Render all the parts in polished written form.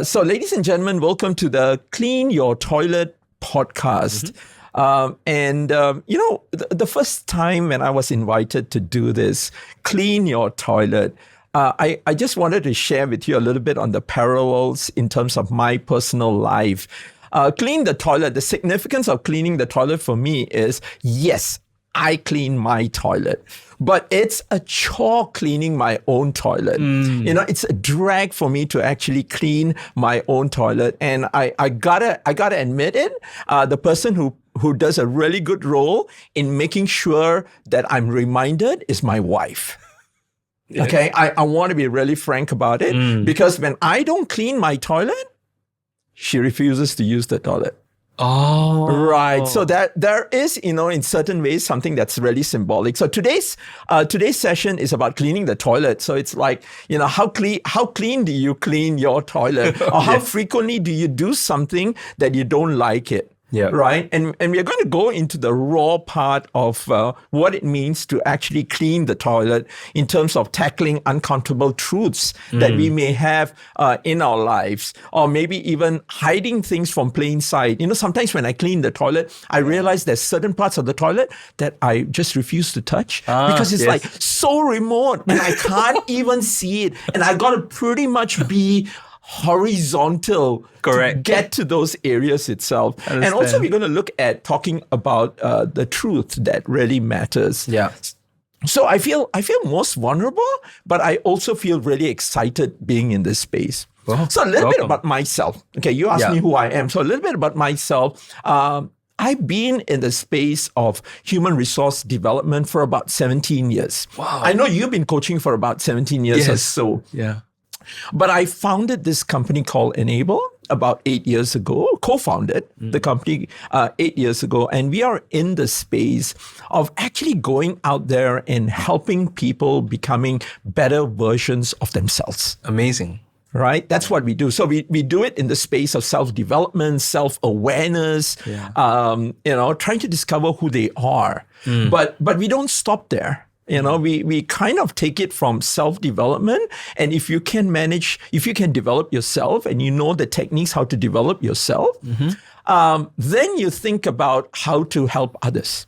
So, ladies and gentlemen, welcome to the Clean Your Toilet podcast. The first time when I was invited to do this, Clean Your Toilet, I just wanted to share with you a little bit on the parallels in terms of my personal life. Clean the toilet, the significance of cleaning the toilet for me is, yes, I clean my toilet, but it's a chore cleaning my own toilet. It's a drag for me to actually clean my own toilet. And I gotta admit it, the person who does a really good role in making sure that I'm reminded is my wife. Yeah. Okay, I want to be really frank about it because when I don't clean my toilet, she refuses to use the toilet. Oh, right. So that there is, in certain ways, something that's really symbolic. So today's session is about cleaning the toilet. So it's like, how clean do you clean your toilet, or how frequently do you do something that you don't like it? Yeah. Right. And we're going to go into the raw part of what it means to actually clean the toilet in terms of tackling uncomfortable truths that we may have in our lives, or maybe even hiding things from plain sight. Sometimes when I clean the toilet, I realize there's certain parts of the toilet that I just refuse to touch because it's like so remote and I can't even see it. And I got to pretty much be horizontal to get to those areas itself. And also we're going to look at talking about the truth that really matters. Yeah. So I feel most vulnerable, but I also feel really excited being in this space. Well, so a little bit about myself. Okay, you asked me who I am. So a little bit about myself. I've been in the space of human resource development for about 17 years. Wow. I know you've been coaching for about 17 years or so. Yeah. But I founded this company called Enable about 8 years ago, co-founded the company 8 years ago. And we are in the space of actually going out there and helping people becoming better versions of themselves. Amazing. Right? That's what we do. So we do it in the space of self-development, self-awareness, trying to discover who they are. But we don't stop there. We kind of take it from self-development. And if you can develop yourself and you know the techniques how to develop yourself, then you think about how to help others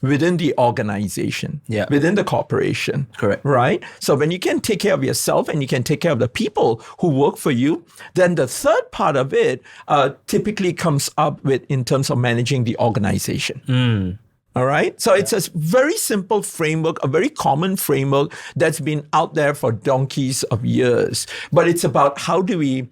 within the organization, within the corporation. Correct. Right? So when you can take care of yourself and you can take care of the people who work for you, then the third part of it typically comes up with in terms of managing the organization. All right. So it's a very simple framework, a very common framework that's been out there for donkeys of years. But it's about how do you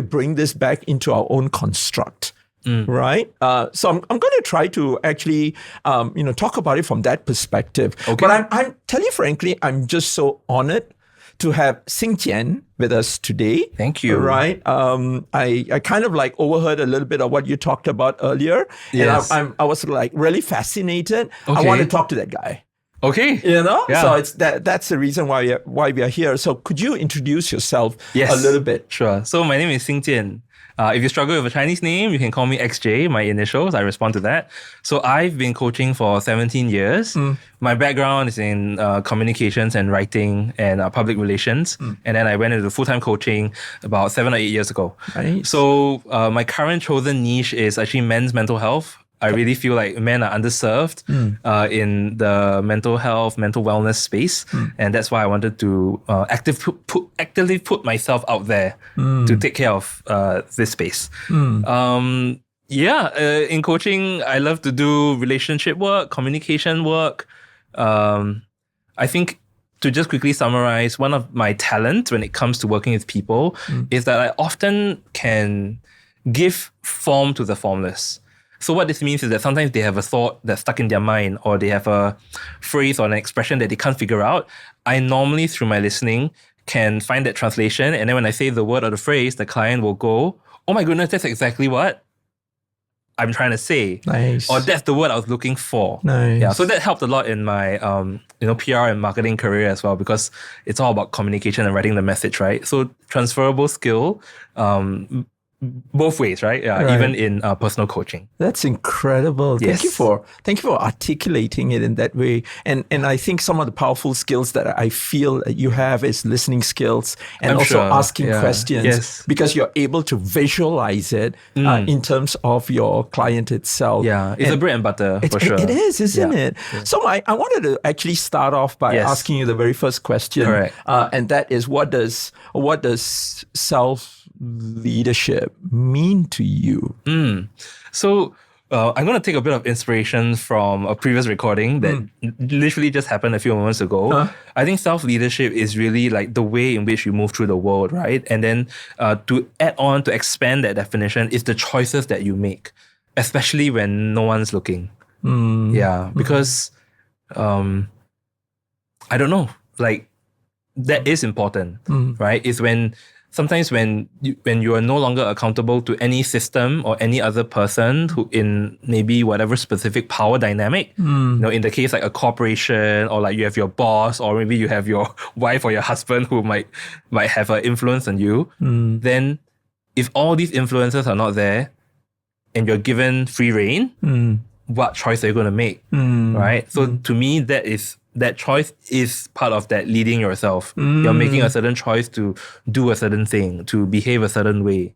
bring this back into our own construct, right? So I'm going to try to actually, talk about it from that perspective. Okay. But I'm tell you frankly, I'm just so honored to have Xing Jian with us today. Thank you. Right. I kind of like overheard a little bit of what you talked about earlier. Yes. And I was like really fascinated. Okay. I want to talk to that guy. Okay. Yeah. So it's that's the reason why we are here. So could you introduce yourself a little bit? Sure. So my name is Xing Jian. If you struggle with a Chinese name, you can call me XJ, my initials. I respond to that. So I've been coaching for 17 years. My background is in communications and writing and public relations. And then I went into full-time coaching about 7 or 8 years ago. Nice. So my current chosen niche is actually men's mental health. I really feel like men are underserved in the mental health, mental wellness space. And that's why I wanted to actively put myself out there to take care of this space. In coaching, I love to do relationship work, communication work. I think to just quickly summarize, one of my talents when it comes to working with people is that I often can give form to the formless. So what this means is that sometimes they have a thought that's stuck in their mind, or they have a phrase or an expression that they can't figure out. I normally, through my listening, can find that translation. And then when I say the word or the phrase, the client will go, oh my goodness, that's exactly what I'm trying to say. Nice. Or that's the word I was looking for. Nice. Yeah. So that helped a lot in my PR and marketing career as well, because it's all about communication and writing the message, right? So transferable skill, both ways, right? Yeah, Right. even in personal coaching. That's incredible. Yes. Thank you for articulating it in that way. And I think some of the powerful skills that I feel that you have is listening skills and I'm also sure. asking Yeah. questions Yes. because you're able to visualize it in terms of your client itself. Yeah, it's a bread and butter for sure. It is, isn't it? Yeah. So I wanted to actually start off by Yes. asking you the very first question. Correct. And that is, what does self-leadership mean to you? So I'm going to take a bit of inspiration from a previous recording that literally just happened a few moments ago. I think self-leadership is really like the way in which you move through the world, right? And then to add on, to expand that definition, is the choices that you make, especially when no one's looking. Yeah, because I don't know, like that is important, right? It's sometimes when you are no longer accountable to any system or any other person who in maybe whatever specific power dynamic, in the case like a corporation, or like you have your boss, or maybe you have your wife or your husband who might have an influence on you, then if all these influences are not there and you're given free reign, what choice are you going to make, right? So to me, that choice is part of that leading yourself. You're making a certain choice to do a certain thing, to behave a certain way,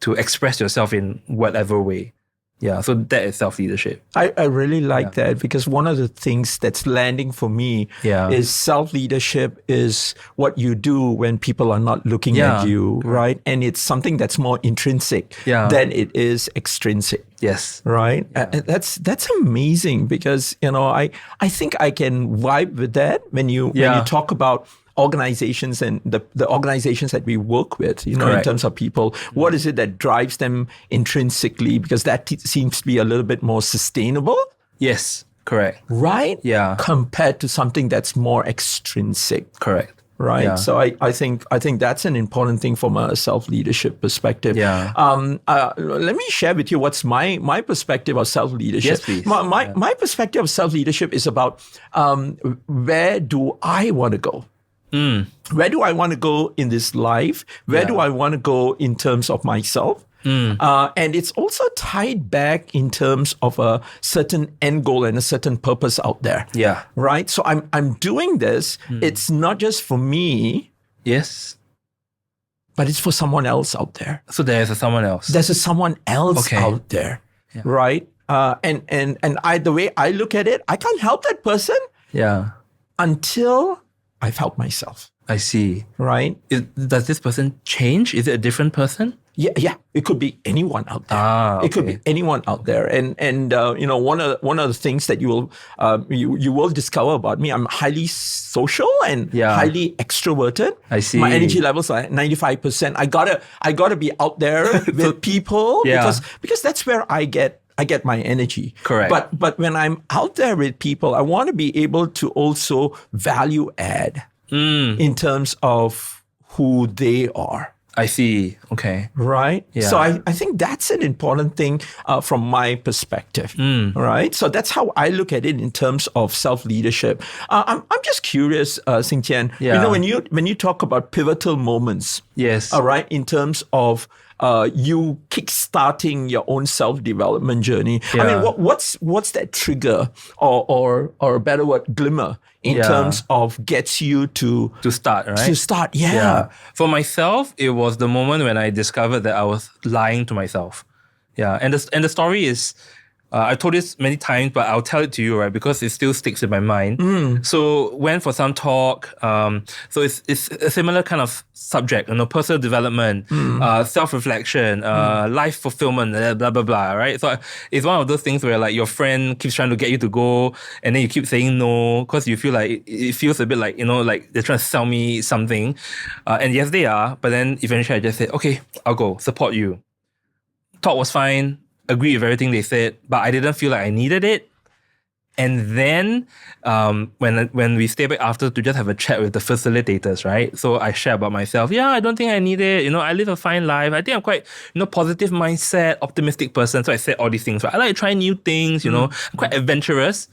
to express yourself in whatever way. Yeah, so that is self-leadership. I really like that, because one of the things that's landing for me is self-leadership is what you do when people are not looking at you, right? And it's something that's more intrinsic than it is extrinsic. Yes. Right? And that's amazing, because, I think I can vibe with that when you talk about organizations and the organizations that we work with, in terms of people. What is it that drives them intrinsically? Because that seems to be a little bit more sustainable. Yes, correct. Right? Yeah. Compared to something that's more extrinsic. Correct. Right. Yeah. So I think that's an important thing from a self-leadership perspective. Yeah. Let me share with you what's my perspective of self-leadership. Yes, please. My perspective of self-leadership is about where do I want to go? Where do I want to go in this life? Where do I want to go in terms of myself? And it's also tied back in terms of a certain end goal and a certain purpose out there. Yeah. Right? So I'm doing this. It's not just for me. Yes. But it's for someone else out there. So there's a someone else. There's a someone else out there. Yeah. Right? And the way I look at it, I can't help that person until I've helped myself. I see. Right? Does this person change? Is it a different person? Yeah. It could be anyone out there. It could be anyone out there. And one of the things that you will discover about me, I'm highly social and highly extroverted. I see. My energy levels are 95%. I gotta be out there with people because that's where I get my energy. Correct. But when I'm out there with people, I want to be able to also value add in terms of who they are. I see. Okay. Right? Yeah. So I think that's an important thing from my perspective. Right? So that's how I look at it in terms of self-leadership. I'm just curious, Xing Jian, when you talk about pivotal moments, yes. All right, in terms of you kickstarting your own self-development journey. I mean, what's that trigger or a better word, glimmer in terms of gets you to start, right? To start, yeah. For myself, it was the moment when I discovered that I was lying to myself. Yeah, and the story is, I've told this many times, but I'll tell it to you, right? Because it still sticks in my mind. So went for some talk. So it's a similar kind of subject, personal development, self-reflection, life fulfillment, blah, blah, blah, right? So it's one of those things where like your friend keeps trying to get you to go and then you keep saying no because you feel like it feels a bit like, like they're trying to sell me something. And yes, they are. But then eventually I just said, okay, I'll go, support you. Talk was fine. Agree with everything they said, but I didn't feel like I needed it. And then when we stay back after to just have a chat with the facilitators, right? So I share about myself. Yeah, I don't think I need it. I live a fine life. I think I'm quite, positive mindset, optimistic person. So I said all these things. Right? I like to try new things, I'm quite adventurous.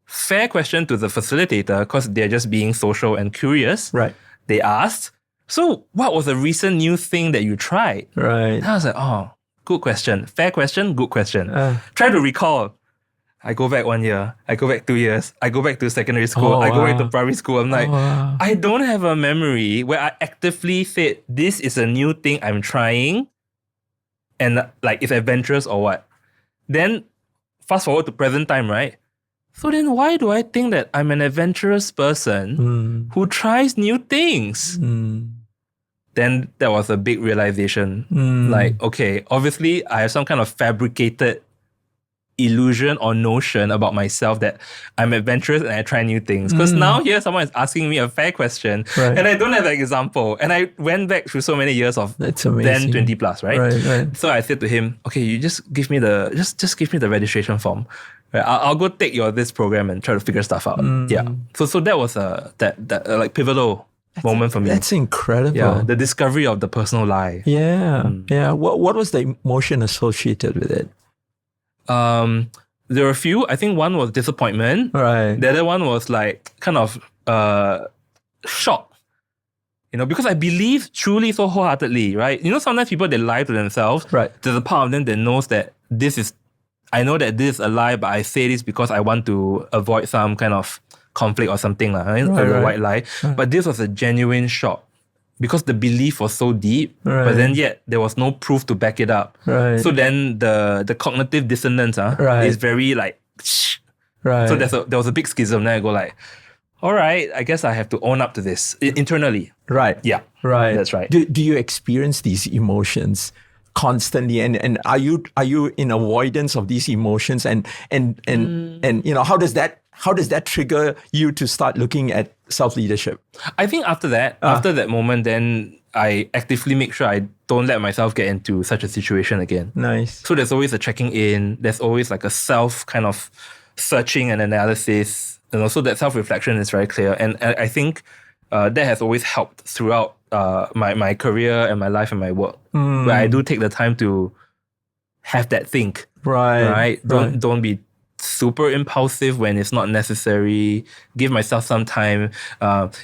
Fair question to the facilitator because they're just being social and curious. Right. They asked, So what was a recent new thing that you tried? Right. And I was like, oh, good question. Fair question, good question. Try to recall. I go back 1 year. I go back 2 years. I go back to secondary school. Oh, I go back wow. to primary school. I'm like, wow. I don't have a memory where I actively said, this is a new thing I'm trying. And like, it's adventurous or what. Then fast forward to present time, right? So then why do I think that I'm an adventurous person who tries new things? Then that was a big realization. Like, okay, obviously I have some kind of fabricated illusion or notion about myself that I'm adventurous and I try new things. Because now here someone is asking me a fair question and I don't have an example. And I went back through so many years of That's amazing. then 20 plus, right? Right. So I said to him, okay, you just give me the just give me the registration form. Right? I'll go take this program and try to figure stuff out. Yeah. So that was that like pivotal moment for me. That's incredible. Yeah. The discovery of the personal lie. Yeah. Yeah. What was the emotion associated with it? There were a few. I think one was disappointment. Right. The other one was like kind of shock. You know, because I believe truly so wholeheartedly, right? You know, sometimes people, they lie to themselves. Right. There's a part of them that knows that I know that this is a lie, but I say this because I want to avoid some kind of conflict or something, right? A white lie. But this was a genuine shock. Because the belief was so deep, but then yet there was no proof to back it up. Right. So then the cognitive dissonance is very like, right. So there was a big schism. Then I go like, all right, I guess I have to own up to this internally. Right. Yeah. Right. That's right. Do you experience these emotions constantly, and are you in avoidance of these emotions, and you know, how does that trigger you to start looking at self-leadership? I think after that moment, then I actively make sure I don't let myself get into such a situation again. Nice. So there's always a checking in. There's always like a self kind of searching and analysis. And also that self-reflection is very clear. And I think that has always helped throughout my career and my life and my work. Where I do take the time to have that think. Right. Don't be super impulsive when it's not necessary. Give myself some time.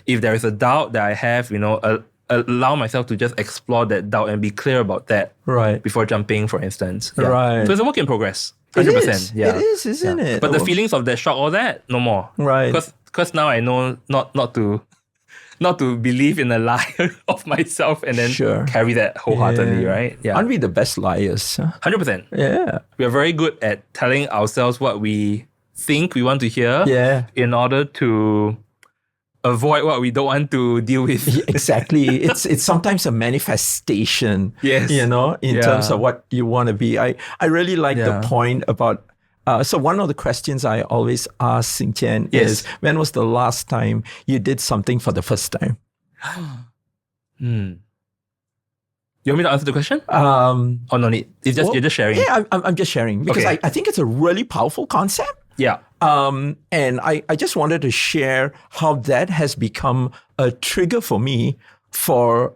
If there is a doubt that I have, you know, allow myself to just explore that doubt and be clear about that before jumping, for instance. Yeah. Right. So it's a work in progress. 100%. It is. Yeah. It is, isn't it? But the feelings of that shock, all that, no more. Right. Because now I know not to believe in a lie of myself and then carry that wholeheartedly, right? Yeah. Aren't we the best liars? 100%. Yeah. We are very good at telling ourselves what we think we want to hear in order to avoid what we don't want to deal with. Exactly. It's sometimes a manifestation, you know, in terms of what you want to be. I really like the point about, so one of the questions I always ask Xing Jian is, when was the last time you did something for the first time? You want me to answer the question? Oh, no need. You're just sharing. Yeah, I'm just sharing because I think it's a really powerful concept. Yeah. And I just wanted to share how that has become a trigger for me for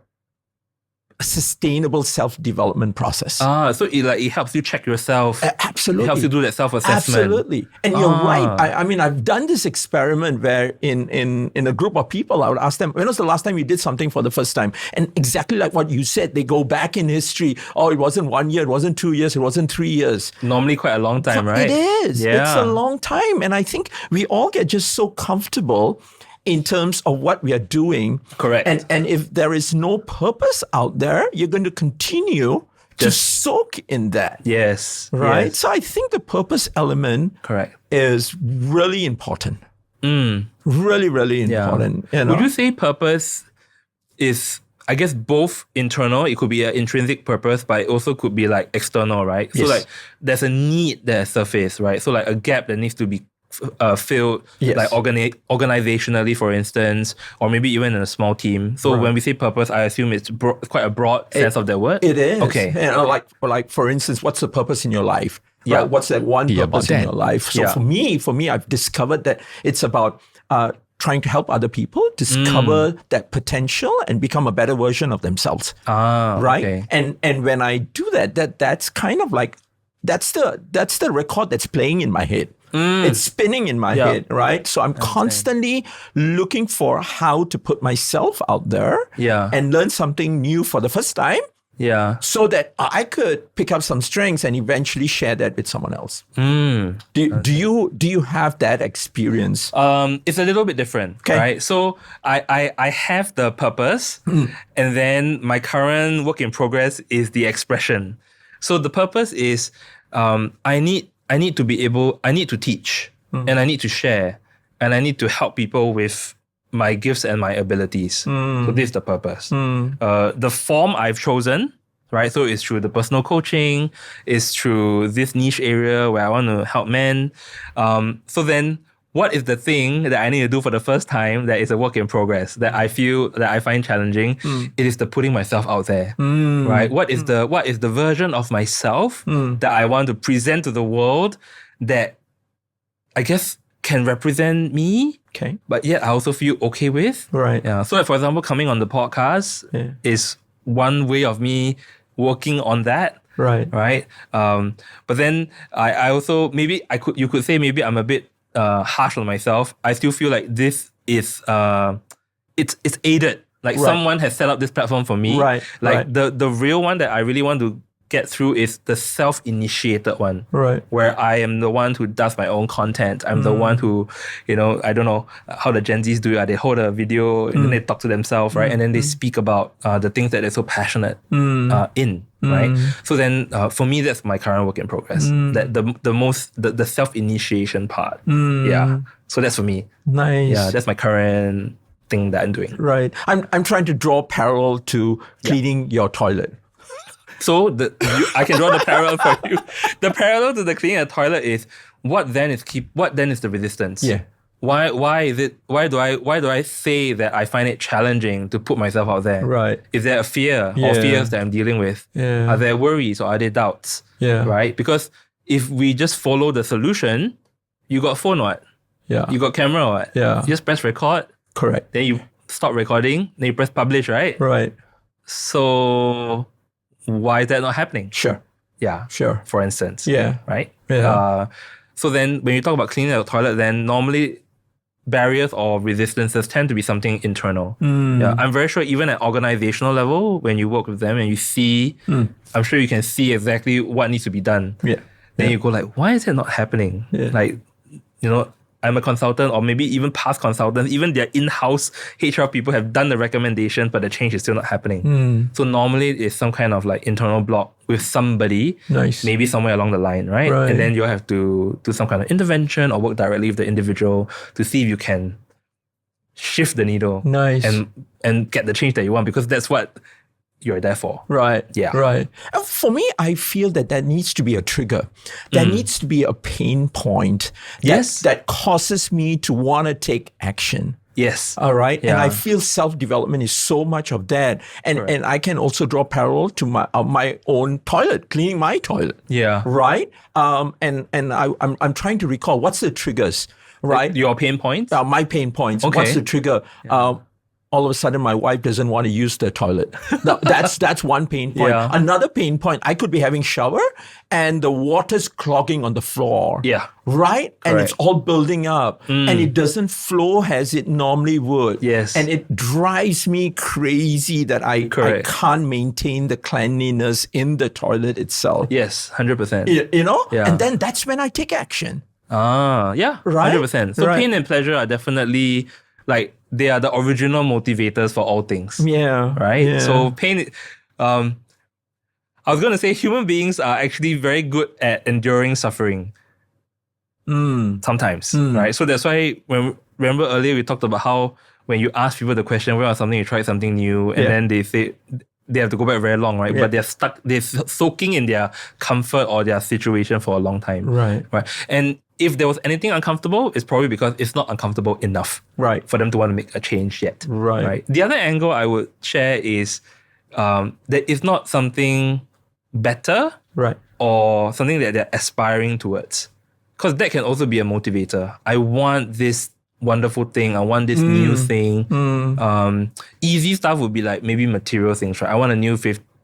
a sustainable self-development process. So it helps you check yourself. Absolutely. It helps you do that self-assessment. Absolutely. And you're right. I mean, I've done this experiment where in a group of people, I would ask them, when was the last time you did something for the first time? And exactly like what you said, they go back in history. Oh, it wasn't 1 year, it wasn't 2 years, it wasn't 3 years. Normally quite a long time, right? It is. Yeah. It's a long time. And I think we all get just so comfortable in terms of what we are doing. Correct. And if there is no purpose out there, you're going to continue to soak in that. Yes. Right? Yes. So I think the purpose element is really important. Really, really important. You know? Would you say purpose is, I guess, both internal, it could be an intrinsic purpose, but it also could be like external, right? So like there's a need that has surfaced, right? So like a gap that needs to be filled, like organizationally, for instance, or maybe even in a small team. So when we say purpose, I assume it's quite a broad sense of that word. It is. Okay. You know, like for instance, what's the purpose in your life? Yeah. Right? What's that one purpose in your life? So for me, I've discovered that it's about trying to help other people discover that potential and become a better version of themselves. Right? Okay. And when I do that, that's kind of like that's the record that's playing in my head. It's spinning in my Yeah. head, right? So I'm constantly looking for how to put myself out there Yeah. and learn something new for the first time Yeah. so that I could pick up some strengths and eventually share that with someone else. Do you have that experience? It's a little bit different, right? So I have the purpose, and then my current work in progress is the expression. So the purpose is I need to teach, and I need to share, and I need to help people with my gifts and my abilities. So this is the purpose. The form I've chosen, right? So it's through the personal coaching, it's through this niche area where I want to help men. So then what is the thing that I need to do for the first time that is a work in progress that I find challenging? It is the putting myself out there, right? What is the version of myself that I want to present to the world that I guess can represent me, but yet I also feel okay with. Right. Yeah. So, for example, coming on the podcast is one way of me working on that. Right. Right. But then I also you could say maybe I'm a bit harsh on myself. I still feel like this is it's aided. Like someone has set up this platform for me. Right. Like the real one that I really want to get through is the self-initiated one. Right. Where I am the one who does my own content. I'm the one who, I don't know how the Gen Zs do it. They hold a video and then they talk to themselves, right? And then they speak about the things that they're so passionate in, right? So then for me, that's my current work in progress. That the self-initiation part. Yeah. So that's for me. Nice. Yeah, that's my current thing that I'm doing. Right. I'm trying to draw parallel to cleaning your toilet. So I can draw the parallel for you. The parallel to the cleaning a toilet is what then is the resistance? Yeah. Why do I say that I find it challenging to put myself out there? Right. Is there a fear or fears that I'm dealing with? Yeah. Are there worries or are there doubts? Yeah. Right? Because if we just follow the solution, you got phone what? Yeah. You got camera what? Yeah. You just press record. Correct. Then you stop recording. Then you press publish, right? Right. So why is that not happening? Sure. Yeah. Sure. For instance. Yeah. Right? Yeah. So then when you talk about cleaning the toilet, then normally barriers or resistances tend to be something internal. Yeah. I'm very sure even at organizational level, when you work with them and you see, I'm sure you can see exactly what needs to be done. Yeah. Then you go like, why is it not happening? Yeah. Like, I'm a consultant or maybe even past consultants, even their in-house HR people have done the recommendation, but the change is still not happening. So normally it's some kind of like internal block with somebody, Nice. maybe somewhere along the line, right? Right. And then you'll have to do some kind of intervention or work directly with the individual to see if you can shift the needle Nice. and get the change that you want, because that's what you're there for. Right. Yeah. Right. And for me, I feel that needs to be a trigger. There needs to be a pain point that causes me to want to take action. Yes. All right. Yeah. And I feel self-development is so much of that. And I can also draw parallel to my own toilet, cleaning my toilet. Yeah. Right. And I'm trying to recall what's the triggers, right? Your pain points? My pain points. Okay. What's the trigger? All of a sudden, my wife doesn't want to use the toilet. Now, that's one pain point. Yeah. Another pain point, I could be having shower and the water's clogging on the floor. Yeah. Right? And Correct. it's all building up and it doesn't flow as it normally would. Yes. And it drives me crazy that I can't maintain the cleanliness in the toilet itself. Yes, 100%. You know? Yeah. And then that's when I take action. Yeah, Right? 100%. So Right. pain and pleasure are definitely like they are the original motivators for all things. Yeah. Right? Yeah. So pain, I was going to say human beings are actually very good at enduring suffering. Sometimes, right? So that's why remember earlier we talked about how when you ask people the question, when was something you tried something new, and then they say they have to go back very long, right? Yeah. But they're soaking in their comfort or their situation for a long time. Right. And if there was anything uncomfortable, it's probably because it's not uncomfortable enough Right. for them to want to make a change yet. Right. The other angle I would share is that it's not something better Right. or something that they're aspiring towards. Because that can also be a motivator. I want this wonderful thing. I want this new thing. Easy stuff would be like maybe material things, right? I want a new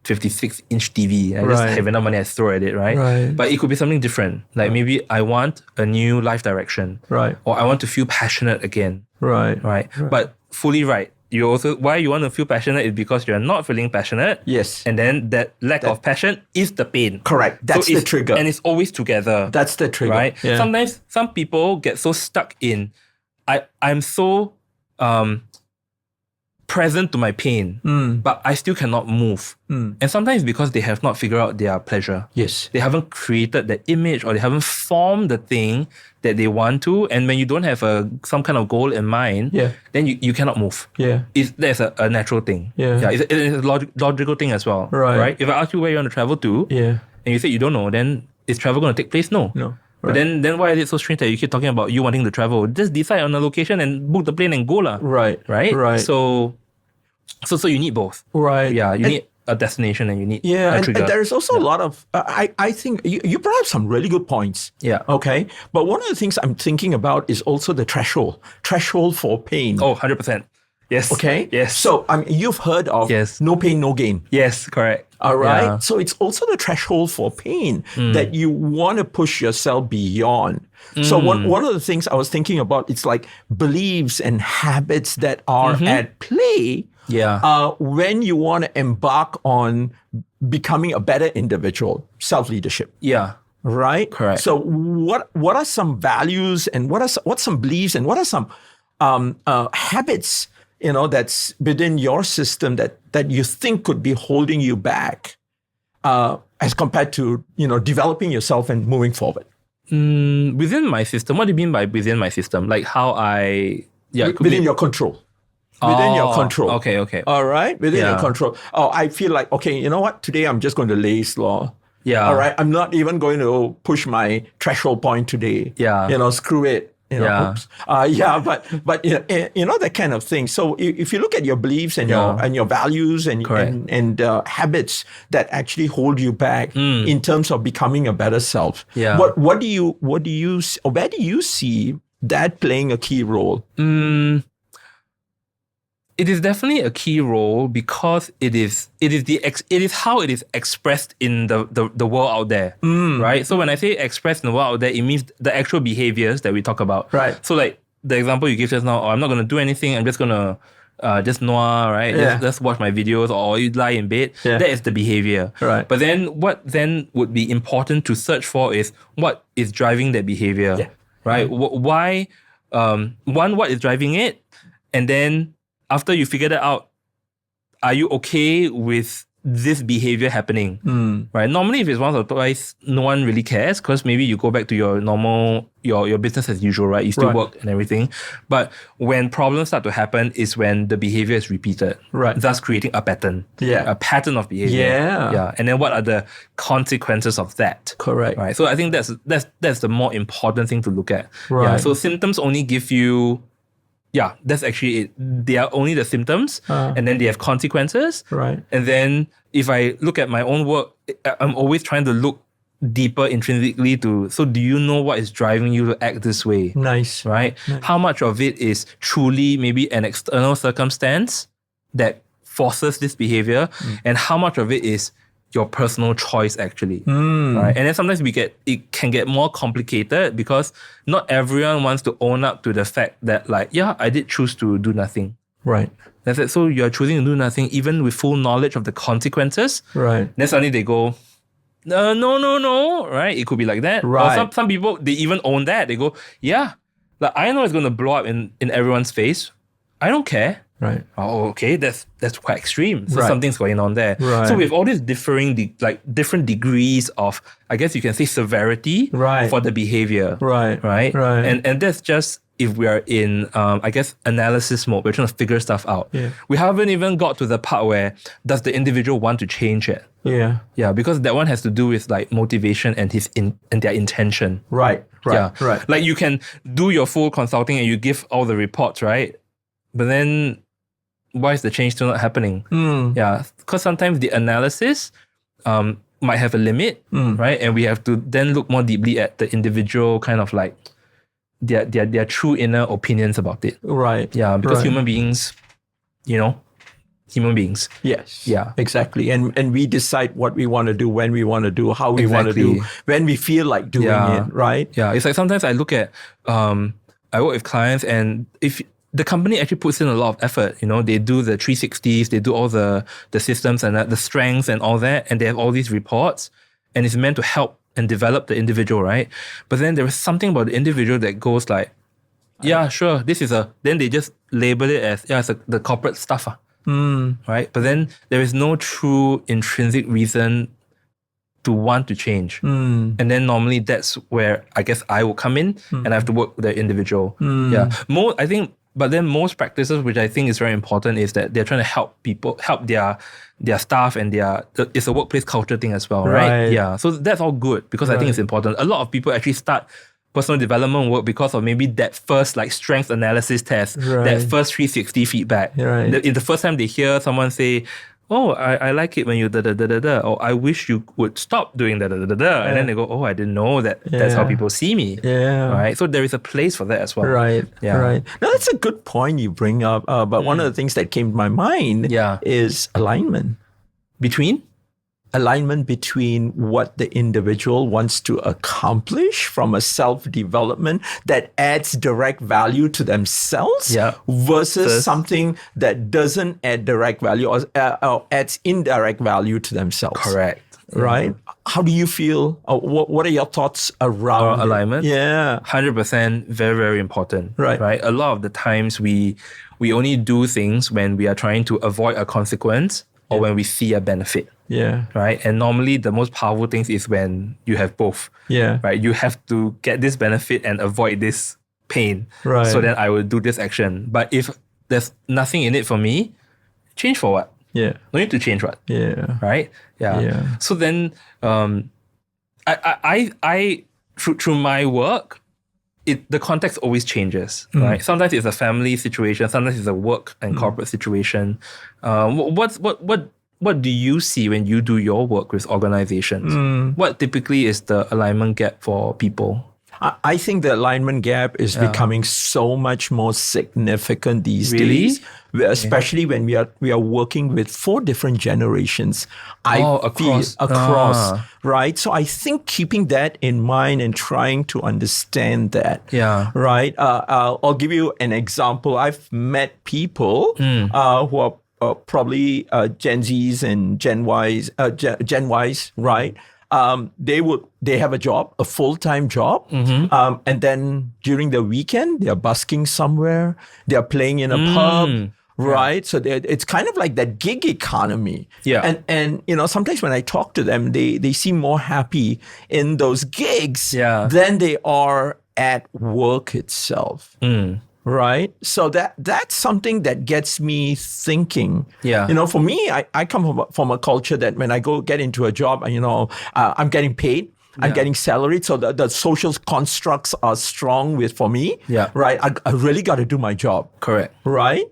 56-inch TV. I just have enough money, I throw at it, right? But it could be something different. Like maybe I want a new life direction. Or I want to feel passionate again. Right. But fully right. You also, why you want to feel passionate is because you're not feeling passionate. Yes. And then that lack of passion is the pain. Correct. That's the trigger. And it's always together. That's the trigger. Right? Yeah. Sometimes some people get so stuck in, I'm so present to my pain, but I still cannot move. And sometimes because they have not figured out their pleasure. Yes. They haven't created that image or they haven't formed the thing that they want to. And when you don't have some kind of goal in mind, then you cannot move. That's a natural thing. It's a logical thing as well. Right? If I ask you where you want to travel to, and you say you don't know, then is travel going to take place? No. But then why is it so strange that you keep talking about you wanting to travel? Just decide on a location and book the plane and go lah. Right. So you need both. Yeah, you need a destination and you need a trigger. And there's also a lot of, I think you brought up some really good points. Okay. But one of the things I'm thinking about is also the threshold for pain. Oh, 100%. Yes. Okay. Yes. So you've heard of no pain, no gain. Yes, correct. All right. Yeah. So it's also the threshold for pain that you want to push yourself beyond. So one of the things I was thinking about, it's like beliefs and habits that are at play. When you want to embark on becoming a better individual, self-leadership. Right. Correct. So what are some values and what's some beliefs and what are some habits, that's within your system that you think could be holding you back as compared to, developing yourself and moving forward? Within my system, what do you mean by within my system? Like how within your control. Within your control. Okay. All right? Within your control. Oh, I feel like, okay, you know what? Today I'm just going to lay slow. All right? I'm not even going to push my threshold point today. Screw it. Oops. But that kind of thing. So if you look at your beliefs and your values and habits that actually hold you back in terms of becoming a better self, where do you see that playing a key role? It is definitely a key role because it is how it is expressed in the world out there, right? So when I say expressed in the world out there, it means the actual behaviors that we talk about. Right. So like the example you give just now, I'm not going to do anything. I'm just going to just noir, right? Just watch my videos or you lie in bed. That is the behavior. Right. But then what then would be important to search for is what is driving that behavior, right? Why? What is driving it? And then after you figure that out, are you okay with this behavior happening? Right? Normally, if it's once or twice, no one really cares because maybe you go back to your normal, your business as usual, right? You still work and everything. But when problems start to happen is when the behavior is repeated, thus creating a pattern, a pattern of behavior. And then what are the consequences of that? Correct. Right? So I think that's the more important thing to look at. So symptoms only give you that's actually it. They are only the symptoms and then they have consequences. Right. And then if I look at my own work, I'm always trying to look deeper intrinsically so do you know what is driving you to act this way? Nice. Right? Nice. How much of it is truly maybe an external circumstance that forces this behavior and how much of it is your personal choice actually, right? And then sometimes it can get more complicated because not everyone wants to own up to the fact that I did choose to do nothing. Right. That's it. So you're choosing to do nothing even with full knowledge of the consequences. Right. Then suddenly they go, no, right? It could be like that. Right. Or some people, they even own that. They go, I know it's going to blow up in everyone's face. I don't care. Right. Oh, okay. That's quite extreme. So something's going on there. Right. So with all these different degrees of, I guess you can say severity for the behavior. Right. And that's just if we are in, analysis mode. We're trying to figure stuff out. We haven't even got to the part where does the individual want to change it? Yeah, because that one has to do with motivation and and their intention. Right. Like you can do your full consulting and you give all the reports, right? But then why is the change still not happening? Because sometimes the analysis might have a limit, right? And we have to then look more deeply at the individual kind of their true inner opinions about it. Right. Yeah, because human beings, human beings. Yes. Yeah. Exactly. And we decide what we want to do, when we want to do, how we want to do, when we feel like doing it, right? Yeah. It's like sometimes I look at, I work with clients, and if the company actually puts in a lot of effort, they do the 360s, they do all the systems and the strengths and all that, and they have all these reports, and it's meant to help and develop the individual, right? But then there is something about the individual that goes like, yeah, sure, this is then they just label it as, it's the corporate stuff. Right? But then there is no true intrinsic reason to want to change. And then normally that's where I guess I will come in and I have to work with the individual. Yeah. But then most practices, which I think is very important, is that they're trying to help people, help their staff, and it's a workplace culture thing as well, right? Yeah. So that's all good because I think it's important. A lot of people actually start personal development work because of maybe that first strength analysis test, that first 360 feedback. The first time they hear someone say, oh, I like it when you da-da-da-da-da, or I wish you would stop doing da-da-da-da-da. And then they go, oh, I didn't know that that's how people see me. Right? So there is a place for that as well. Right. Now, that's a good point you bring up. But one of the things that came to my mind is alignment. Alignment between what the individual wants to accomplish from a self-development that adds direct value to themselves versus something that doesn't add direct value or adds indirect value to themselves. Correct. Right? How do you feel? What are your thoughts around alignment? Yeah. 100% very, very important. Right. A lot of the times we only do things when we are trying to avoid a consequence or when we see a benefit. Yeah. Right. And normally the most powerful things is when you have both. Yeah. Right. You have to get this benefit and avoid this pain. Right. So then I will do this action. But if there's nothing in it for me, change for what? Yeah. No need to change what? Yeah. Right? Yeah. So then I through my work, the context always changes, right? Sometimes it's a family situation, sometimes it's a work and corporate situation. What do you see when you do your work with organizations? What typically is the alignment gap for people? I think the alignment gap is becoming so much more significant these days, especially when we are working with 4 different generations. Across, right? So I think keeping that in mind and trying to understand that, right? I'll give you an example. I've met people who are probably Gen Zs and Gen Ys, right? They have a job, a full-time job, and then during the weekend they're busking somewhere, they're playing in a pub, right? So it's kind of like that gig economy. And sometimes when I talk to them, they seem more happy in those gigs than they are at work itself. Right? So that's something that gets me thinking. For me, I come from a culture that when I get into a job, I'm getting paid. I'm getting salaried. So the social constructs are strong for me. Right? I really got to do my job. Correct. Right?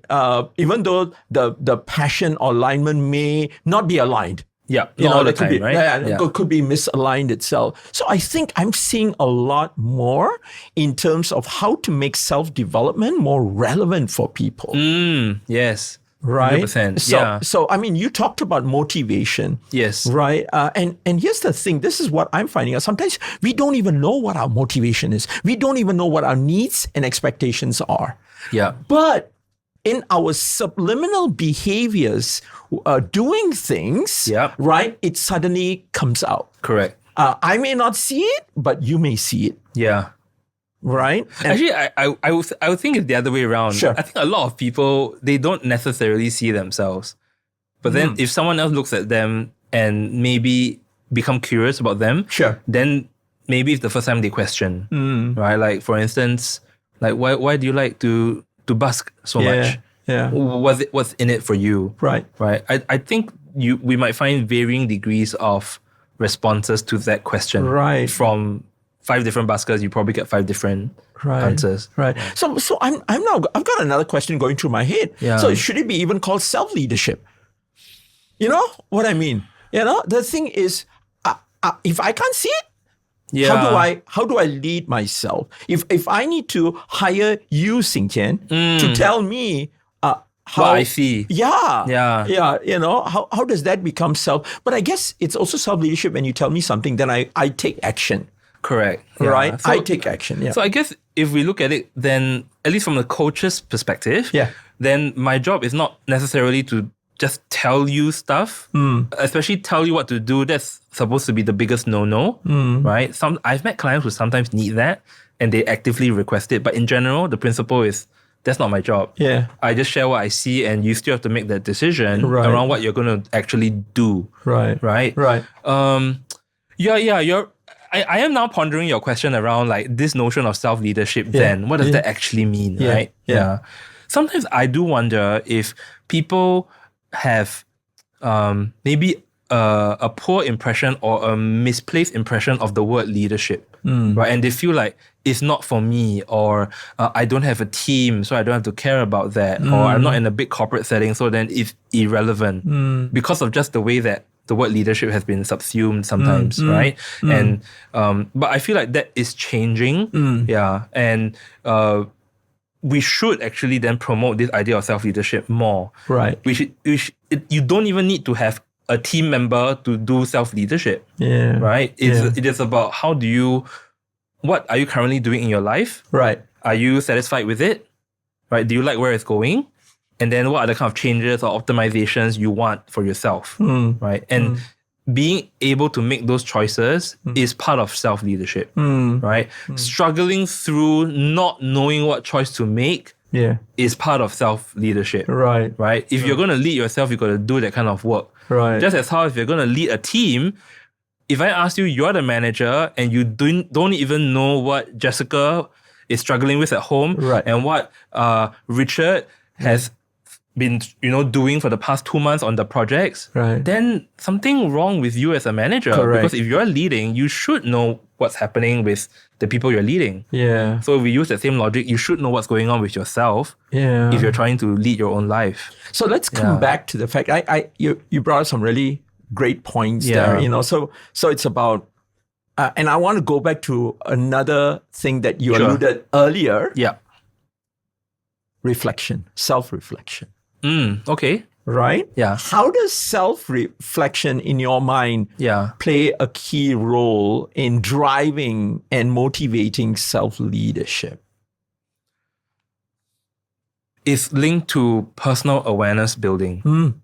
Even though the passion or alignment may not be aligned. All the time, right? It could be misaligned itself. So I think I'm seeing a lot more in terms of how to make self-development more relevant for people. Yes. Right? 100%. So I mean, you talked about motivation. Yes. Right? And here's the thing. This is what I'm finding out. Sometimes we don't even know what our motivation is. We don't even know what our needs and expectations are. But in our subliminal behaviors, doing things, right, it suddenly comes out. Correct. I may not see it, but you may see it. Right? And actually, I would think it's the other way around. Sure. I think a lot of people, they don't necessarily see themselves. But then if someone else looks at them and maybe become curious about them, then maybe it's the first time they question. Right? Like, for instance, like why do you like to busk so much? What's in it for you? Right. I think we might find varying degrees of responses to that question. Right. From 5 different buskers, you probably get 5 different answers. Right. So I've got another question going through my head. So should it be even called self-leadership? You know what I mean? The thing is, if I can't see it, how do I lead myself? If I need to hire you, Xing Jian, to tell me what I see. Yeah. You know, how does that become self? But I guess it's also self-leadership when you tell me something, then I take action. Correct. Right? So, I take action. Yeah. So I guess if we look at it, then at least from the coach's perspective, then my job is not necessarily to just tell you stuff, especially tell you what to do. That's supposed to be the biggest no-no, right? I've met clients who sometimes need that and they actively request it. But in general, the principle is that's not my job. Yeah. I just share what I see and you still have to make that decision around what you're going to actually do. Right. I am now pondering your question around like this notion of self-leadership then. What does that actually mean, right? Yeah. Sometimes I do wonder if people have maybe a poor impression or a misplaced impression of the word leadership, right? And they feel like it's not for me, or I don't have a team, so I don't have to care about that, or I'm not in a big corporate setting, so then it's irrelevant because of just the way that the word leadership has been subsumed sometimes, right? And but I feel like that is changing, and we should actually then promote this idea of self-leadership more. Right. You don't even need to have a team member to do self-leadership. Yeah. Right? It is about what are you currently doing in your life? Right. Are you satisfied with it? Right? Do you like where it's going? And then what are the kind of changes or optimizations you want for yourself? Right? And being able to make those choices is part of self-leadership, right? Struggling through not knowing what choice to make is part of self-leadership, right? If you're going to lead yourself, you've got to do that kind of work. Right. Just as how if you're going to lead a team, if I ask you, you're the manager and you don't even know what Jessica is struggling with at home and what Richard has been doing for the past 2 months on the projects, then something wrong with you as a manager. Correct. Because if you're leading, you should know what's happening with the people you're leading. Yeah. So if we use that same logic, you should know what's going on with yourself if you're trying to lead your own life. So let's come back to the fact you brought up some really great points there. So it's about and I want to go back to another thing that you alluded earlier. Yeah. Reflection, self-reflection. Okay. Right? Yeah. How does self-reflection in your mind play a key role in driving and motivating self-leadership? It's linked to personal awareness building.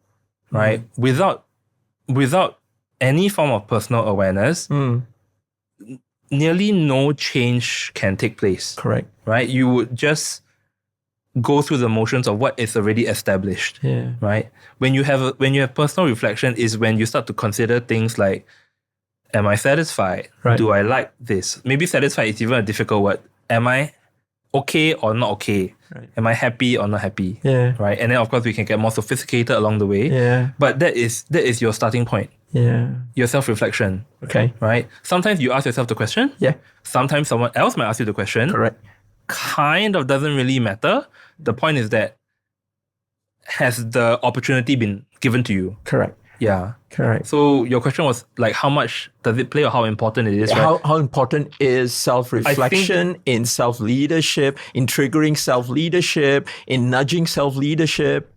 Right? Without any form of personal awareness, nearly no change can take place. Correct. Right? You would just go through the motions of what is already established. Yeah. Right? When you have personal reflection is when you start to consider things like, am I satisfied? Right. Do I like this? Maybe satisfied is even a difficult word. Am I okay or not okay? Right. Am I happy or not happy? Yeah. Right? And then of course we can get more sophisticated along the way. Yeah. But that is your starting point. Yeah. Your self-reflection. Okay. Right? Sometimes you ask yourself the question. Yeah. Sometimes someone else might ask you the question. Correct. Kind of doesn't really matter. The point is that has the opportunity been given to you? Correct. Yeah. Correct. So your question was like, how much does it play or how important it is, right? How important is self-reflection in self-leadership, in triggering self-leadership, in nudging self-leadership?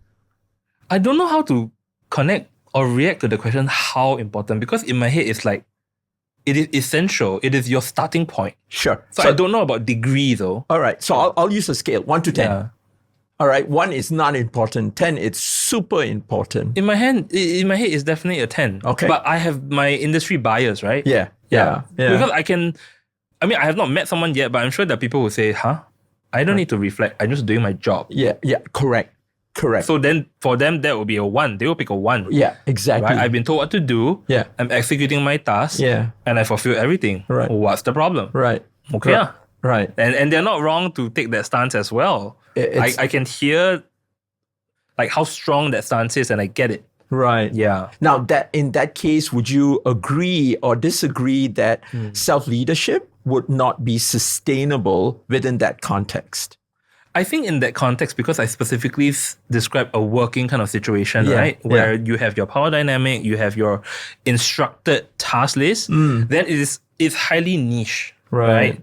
I don't know how to connect or react to the question, how important, because in my head, it's like, it is essential. It is your starting point. Sure. So I don't know about degree though. All right. So I'll use a scale, 1 to 10. Yeah. All right. 1 is not important. 10 it's super important. In my head, it's definitely a 10. Okay. But I have my industry bias, right? Yeah. Because I have not met someone yet, but I'm sure that people will say, I don't need to reflect. I'm just doing my job. Yeah. Correct. So then for them, that will be a 1. They will pick a 1. Yeah, exactly. Right? I've been told what to do. Yeah. I'm executing my task. Yeah. And I fulfill everything. Right. What's the problem? Right. Okay. Yeah. Right. And they're not wrong to take that stance as well. I can hear like how strong that stance is and I get it. Right. Yeah. Now in that case, would you agree or disagree that self-leadership would not be sustainable within that context? I think in that context, because I specifically describe a working kind of situation, right? Where you have your power dynamic, you have your instructed task list, then it's highly niche, right?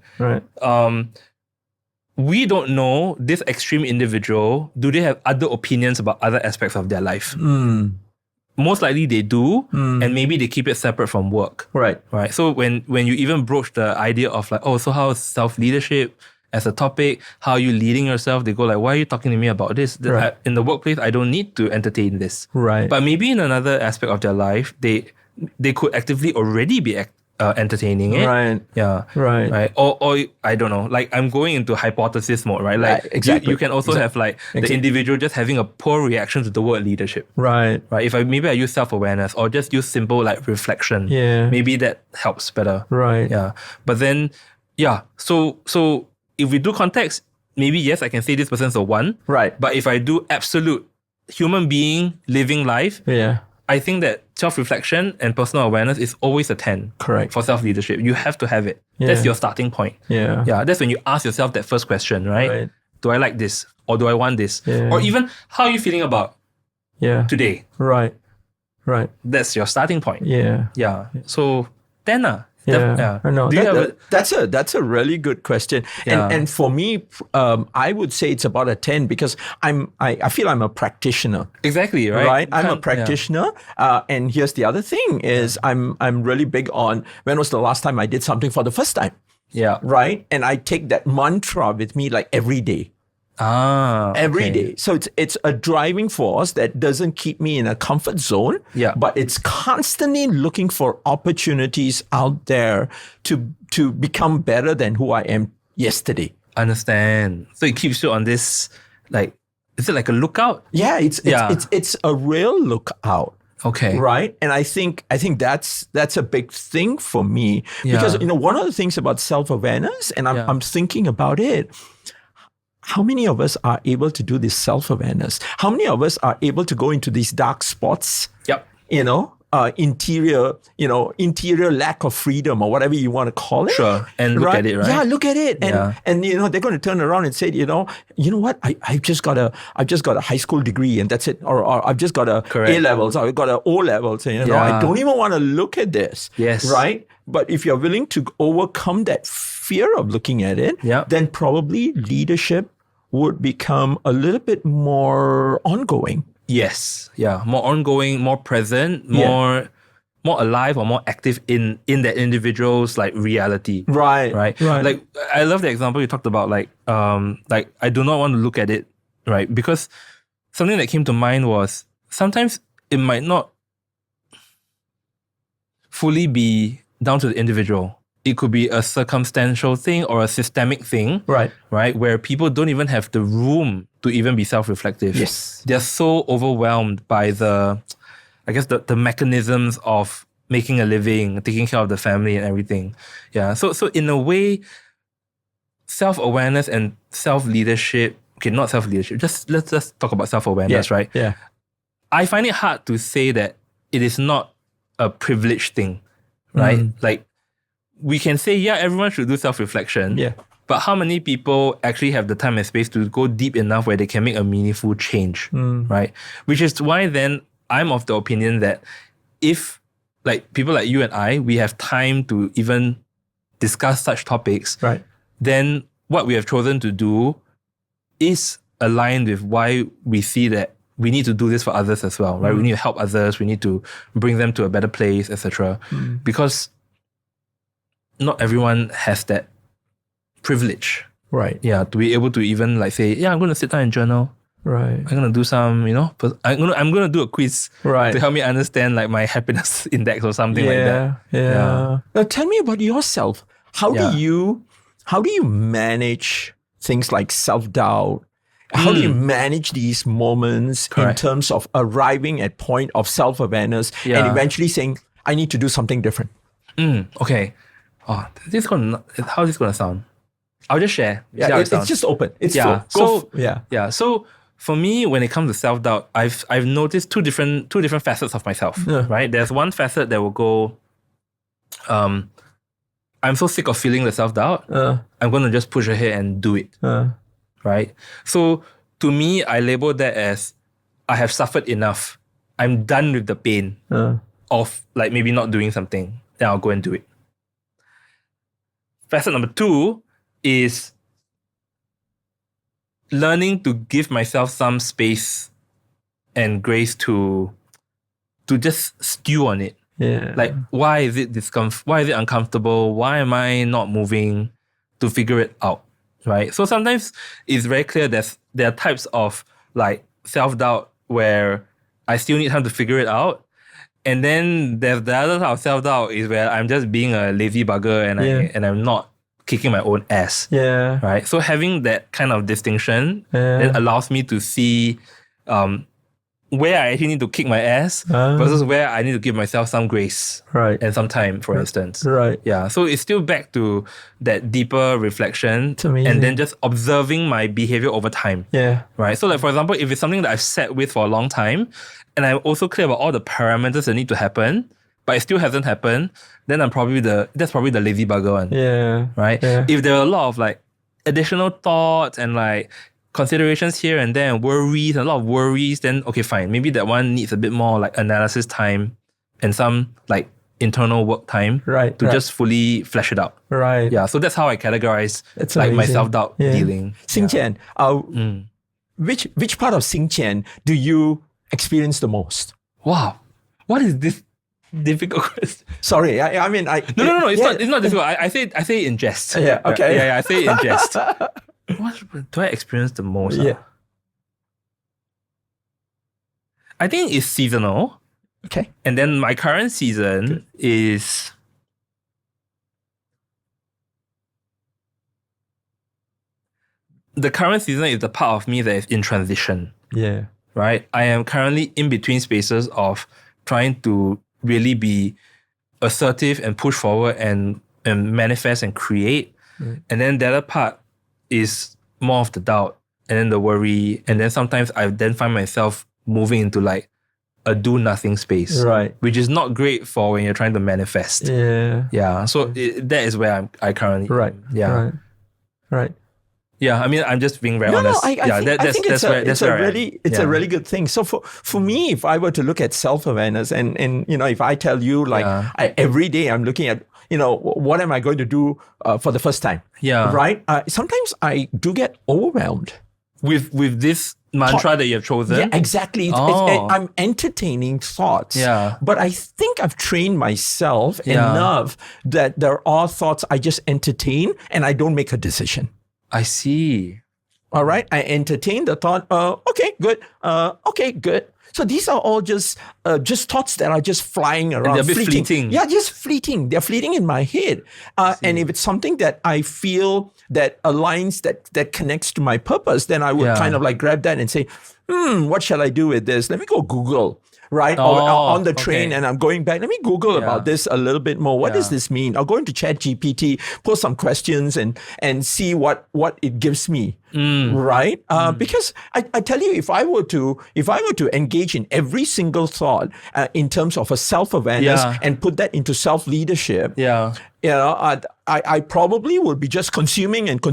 we don't know this extreme individual, do they have other opinions about other aspects of their life? Most likely they do, and maybe they keep it separate from work. Right. Right. So when you even broach the idea of like, oh, so how is self-leadership as a topic? How are you leading yourself? They go like, why are you talking to me about this? Right. In the workplace, I don't need to entertain this. Right. But maybe in another aspect of their life, they could actively already be entertaining it. Right. Yeah. Right. Or I don't know. Like I'm going into hypothesis mode, right? Like exactly. you can also have like the individual just having a poor reaction to the word leadership. Right. Right. If I use self-awareness or just use simple like reflection. Yeah. Maybe that helps better. Right. Yeah. But then, yeah. So if we do context, maybe yes, I can say this person's a 1. Right. But if I do absolute human being living life, yeah, I think that self-reflection and personal awareness is always a 10. Correct. For self-leadership. You have to have it. Yeah. That's your starting point. Yeah. Yeah. That's when you ask yourself that first question, right? Do I like this? Or do I want this? Yeah. Or even, how are you feeling about today? Right. That's your starting point. Yeah. Yeah. So, 10. Yeah, I know. Do you have that's a really good question, and for me, I would say it's about a 10 because I feel I'm a practitioner. Exactly, right. Right, I'm a practitioner, and here's the other thing is I'm really big on when was the last time I did something for the first time. Yeah. Right, and I take that mantra with me like every day. Every day. So it's a driving force that doesn't keep me in a comfort zone. Yeah. But it's constantly looking for opportunities out there to become better than who I am yesterday. Understand. So it keeps you on this, like, is it like a lookout? Yeah, it's a real lookout. Okay. Right. And I think that's a big thing for me because one of the things about self-awareness, and I'm thinking about it. How many of us are able to do this self-awareness? How many of us are able to go into these dark spots? Yep. Interior lack of freedom or whatever you want to call it. Sure. And look at it, right? Yeah, look at it. And they're going to turn around and say, you know what? I've just got a high school degree and that's it. Or I've just got a A levels, or I've got a O levels. And, I don't even want to look at this. Yes. Right? But if you're willing to overcome that fear of looking at it, then probably leadership would become a little bit more ongoing. Yes. Yeah. More ongoing, more present, more alive or more active in that individual's like reality. Right. Like I love the example you talked about, like I do not want to look at it, right? Because something that came to mind was sometimes it might not fully be down to the individual. It could be a circumstantial thing or a systemic thing, right? Where people don't even have the room to even be self-reflective. Yes. They're so overwhelmed by the mechanisms of making a living, taking care of the family and everything. Yeah. So in a way, self-awareness and self-leadership, okay, not self-leadership, let's just talk about self-awareness, right? Yeah. I find it hard to say that it is not a privileged thing, right? Like, we can say, everyone should do self-reflection. Yeah. But how many people actually have the time and space to go deep enough where they can make a meaningful change, right? Which is why then I'm of the opinion that if like people like you and I, we have time to even discuss such topics, right? Then what we have chosen to do is aligned with why we see that we need to do this for others as well, right? We need to help others. We need to bring them to a better place, etc. Because not everyone has that privilege. Right. Yeah, to be able to even like say, I'm going to sit down and journal. Right. I'm going to do some, I'm going to do a quiz to help me understand like my happiness index or something like that. Yeah. Now tell me about yourself. How do you manage things like self-doubt? How do you manage these moments in terms of arriving at point of self-awareness and eventually saying, I need to do something different? Okay. Oh, how is this going to sound? I'll just share. Yeah, it's just open. It's full. So for me, when it comes to self-doubt, I've noticed two different facets of myself. Right? There's one facet that will go, I'm so sick of feeling the self-doubt. I'm going to just push ahead and do it. Right? So to me, I label that as I have suffered enough. I'm done with the pain of like maybe not doing something. Then I'll go and do it. Facet number 2 is learning to give myself some space and grace to just stew on it. Yeah. Like, why is it why is it uncomfortable? Why am I not moving? To figure it out, right? So sometimes it's very clear that there are types of like self-doubt where I still need time to figure it out. And then there's the other type of self-doubt is where I'm just being a lazy bugger and I'm not kicking my own ass. Yeah. Right. So having that kind of distinction then allows me to see where I actually need to kick my ass versus where I need to give myself some grace and some time, for instance. Right. Yeah. So it's still back to that deeper reflection and then just observing my behavior over time. Yeah. Right. So like, for example, if it's something that I've sat with for a long time and I'm also clear about all the parameters that need to happen, but it still hasn't happened, then that's probably the lazy bugger one. Yeah. Right. Yeah. If there are a lot of like additional thoughts and like considerations here and there and worries, a lot of worries, then okay, fine. Maybe that one needs a bit more like analysis time and some like internal work time to just fully flesh it out. Right. Yeah. So that's how I categorize like my self-doubt dealing. Xing Jian, which part of Xing Jian do you experience the most? Wow. What is this difficult question? Sorry, I mean, No. It's not difficult. I say it in jest. Yeah. Okay. Yeah. I say it in jest. What do I experience the most? Yeah. I think it's seasonal. Okay. And then my current season is the current season is the part of me that is in transition. Yeah. Right? I am currently in between spaces of trying to really be assertive and push forward and manifest and create. And then the other part is more of the doubt and then the worry. And then sometimes I then find myself moving into like a do nothing space. Right. Which is not great for when you're trying to manifest. Yeah. Yeah. So that is where I currently am. Yeah. Right. Yeah, I mean, I'm just being very honest. I think it's a really good thing. So for me, if I were to look at self-awareness and you know, if I tell you like every day I'm looking at, you know, what am I going to do for the first time? Yeah. Right? Sometimes I do get overwhelmed. With this mantra that you have chosen? Yeah, exactly. I'm entertaining thoughts. Yeah. But I think I've trained myself enough that there are thoughts I just entertain and I don't make a decision. I see. All right. I entertain the thought, okay, good. Okay, good. So these are all just thoughts that are just flying around. And they're a bit fleeting. Yeah, just fleeting. They're fleeting in my head. And if it's something that I feel that aligns, that connects to my purpose, then I would kind of like grab that and say, what shall I do with this? Let me go Google. Right? Or on the train and I'm going back. Let me Google about this a little bit more. What does this mean? I'll go into ChatGPT, post some questions and see what it gives me. Right? Because I tell you, if I were to engage in every single thought in terms of a self-awareness and put that into self-leadership, you know, I probably would be just consuming and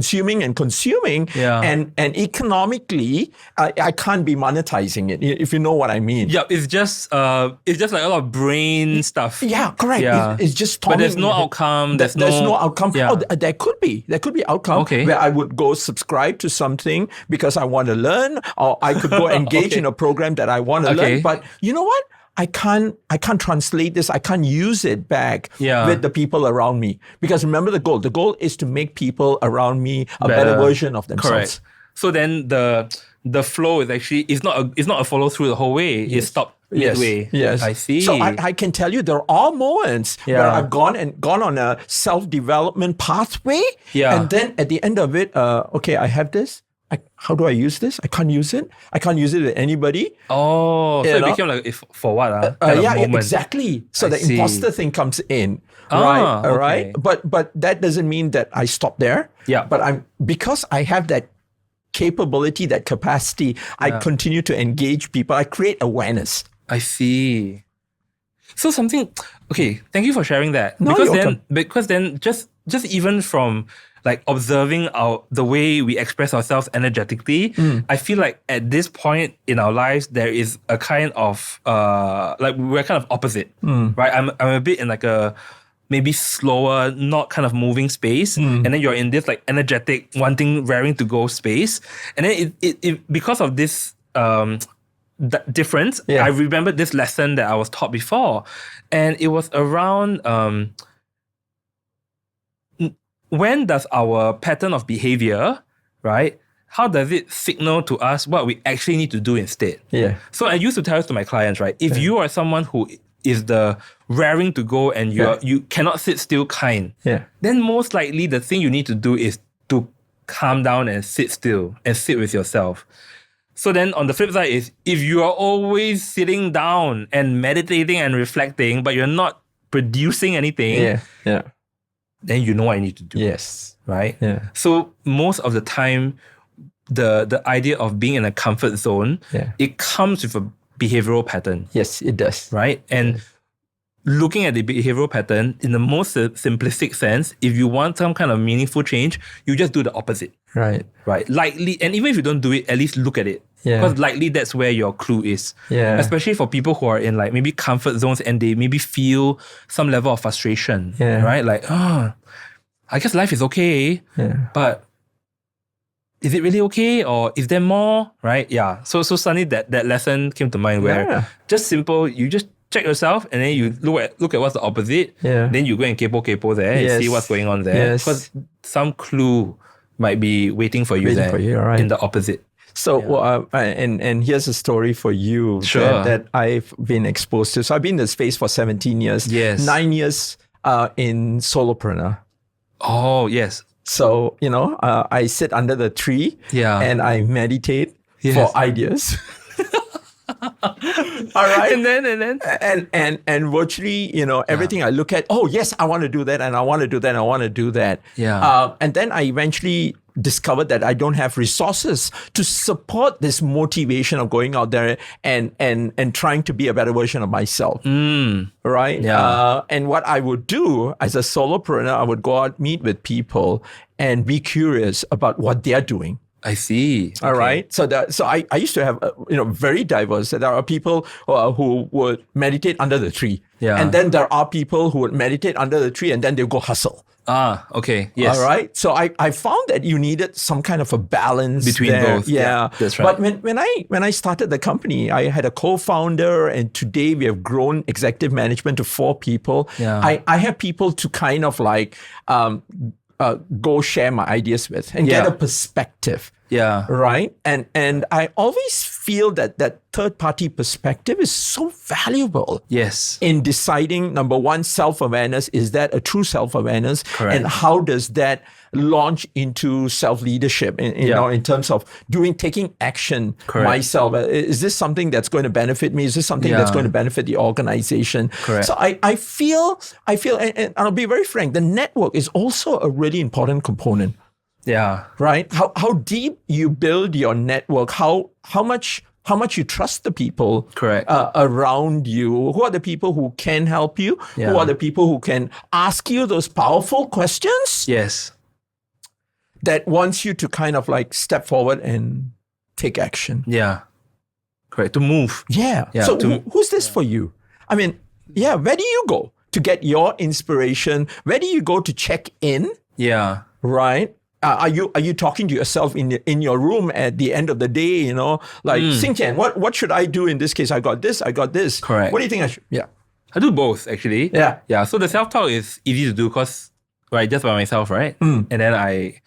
economically I can't be monetizing it, if you know what I mean. Yeah, it's just like a lot of brain stuff. Yeah, correct. Yeah. It's just but there's no outcome. There's no outcome. Yeah. Oh, there could be outcome where I would go subscribe to something because I want to learn, or I could go engage in a program that I want to learn. But you know what? I can't translate this. I can't use it back with the people around me. Because remember the goal. The goal is to make people around me a better version of themselves. Correct. So then the flow is actually it's not a follow through the whole way. It's stopped midway. Yes. I see. So I can tell you there are moments where I've gone on a self-development pathway. Yeah. And then at the end of it, okay, I have this. How do I use this? I can't use it. I can't use it with anybody. Oh, so it became like, for what? Exactly. So the imposter thing comes in. Right? But that doesn't mean that I stop there. Yeah. But because I have that capability, that capacity, I continue to engage people. I create awareness. I see. So okay, thank you for sharing that. No, because then just even from like observing the way we express ourselves energetically, I feel like at this point in our lives, there is a kind of, like we're kind of opposite, right? I'm a bit in like a maybe slower, not kind of moving space, and then you're in this like energetic, wanting, raring to go space, and then it because of this that difference, I remember this lesson that I was taught before, and it was around when does our pattern of behavior, right? How does it signal to us what we actually need to do instead? Yeah. So I used to tell this to my clients, right? If you are someone who is the raring to go and you cannot sit still kind, then most likely the thing you need to do is to calm down and sit still and sit with yourself. So then on the flip side is if you are always sitting down and meditating and reflecting, but you're not producing anything, then you know what you need to do. Yes. Right? Yeah. So most of the time, the idea of being in a comfort zone, it comes with a behavioral pattern. Yes, it does. Right? And looking at the behavioral pattern in the most simplistic sense, if you want some kind of meaningful change, you just do the opposite. Right. Right. Likely, and even if you don't do it, at least look at it. Yeah. Because likely that's where your clue is. Yeah. Especially for people who are in like maybe comfort zones and they maybe feel some level of frustration. Yeah. Right? Like, I guess life is okay. Yeah. But is it really okay, or is there more? Right? Yeah. So suddenly that lesson came to mind where just simple, you just check yourself and then you look at what's the opposite. Yeah. Then you go and kepo there and see what's going on there. Because some clue might be waiting for you there in the opposite. So, and here's a story for you that I've been exposed to. So I've been in the space for 17 years. Yes. 9 years in solopreneur. Oh, yes. So, I sit under the tree and I meditate for ideas. All right. And then and virtually, everything I look at, oh yes, I want to do that and I want to do that and I want to do that. Yeah. And then I eventually discovered that I don't have resources to support this motivation of going out there and trying to be a better version of myself. Right? Yeah. And what I would do as a solopreneur, I would go out, meet with people and be curious about what they're doing. I see. All right. So I used to have, very diverse. There are people who would meditate under the tree. Yeah. And then there are people who would meditate under the tree and then they'll go hustle. Ah, okay. Yes. All right. So I found that you needed some kind of a balance between both. Yeah. That's right. But when I started the company, I had a co-founder and today we have grown executive management to 4 people. Yeah. I have people to kind of like, go share my ideas with and get a perspective. Yeah. Right. And I always feel that third party perspective is so valuable. Yes. In deciding, number one, self-awareness. Is that a true self-awareness? Correct. And how does that launch into self-leadership in terms of taking action myself? Is this something that's going to benefit me? Is this something that's going to benefit the organization? Correct. So I feel, and I'll be very frank, the network is also a really important component. Yeah. Right? How deep you build your network, how much you trust the people around you. Who are the people who can help you? Yeah. Who are the people who can ask you those powerful questions? Yes. That wants you to kind of like step forward and take action. Yeah. Correct. To move. Yeah. So who's this for you? I mean, where do you go to get your inspiration? Where do you go to check in? Yeah. Right? Are you talking to yourself in your room at the end of the day, like, Xing Jian, what should I do in this case? I got this. Correct. What do you think I should? Yeah. I do both, actually. Yeah. Yeah. So the self-talk is easy to do because, just by myself, right? And then I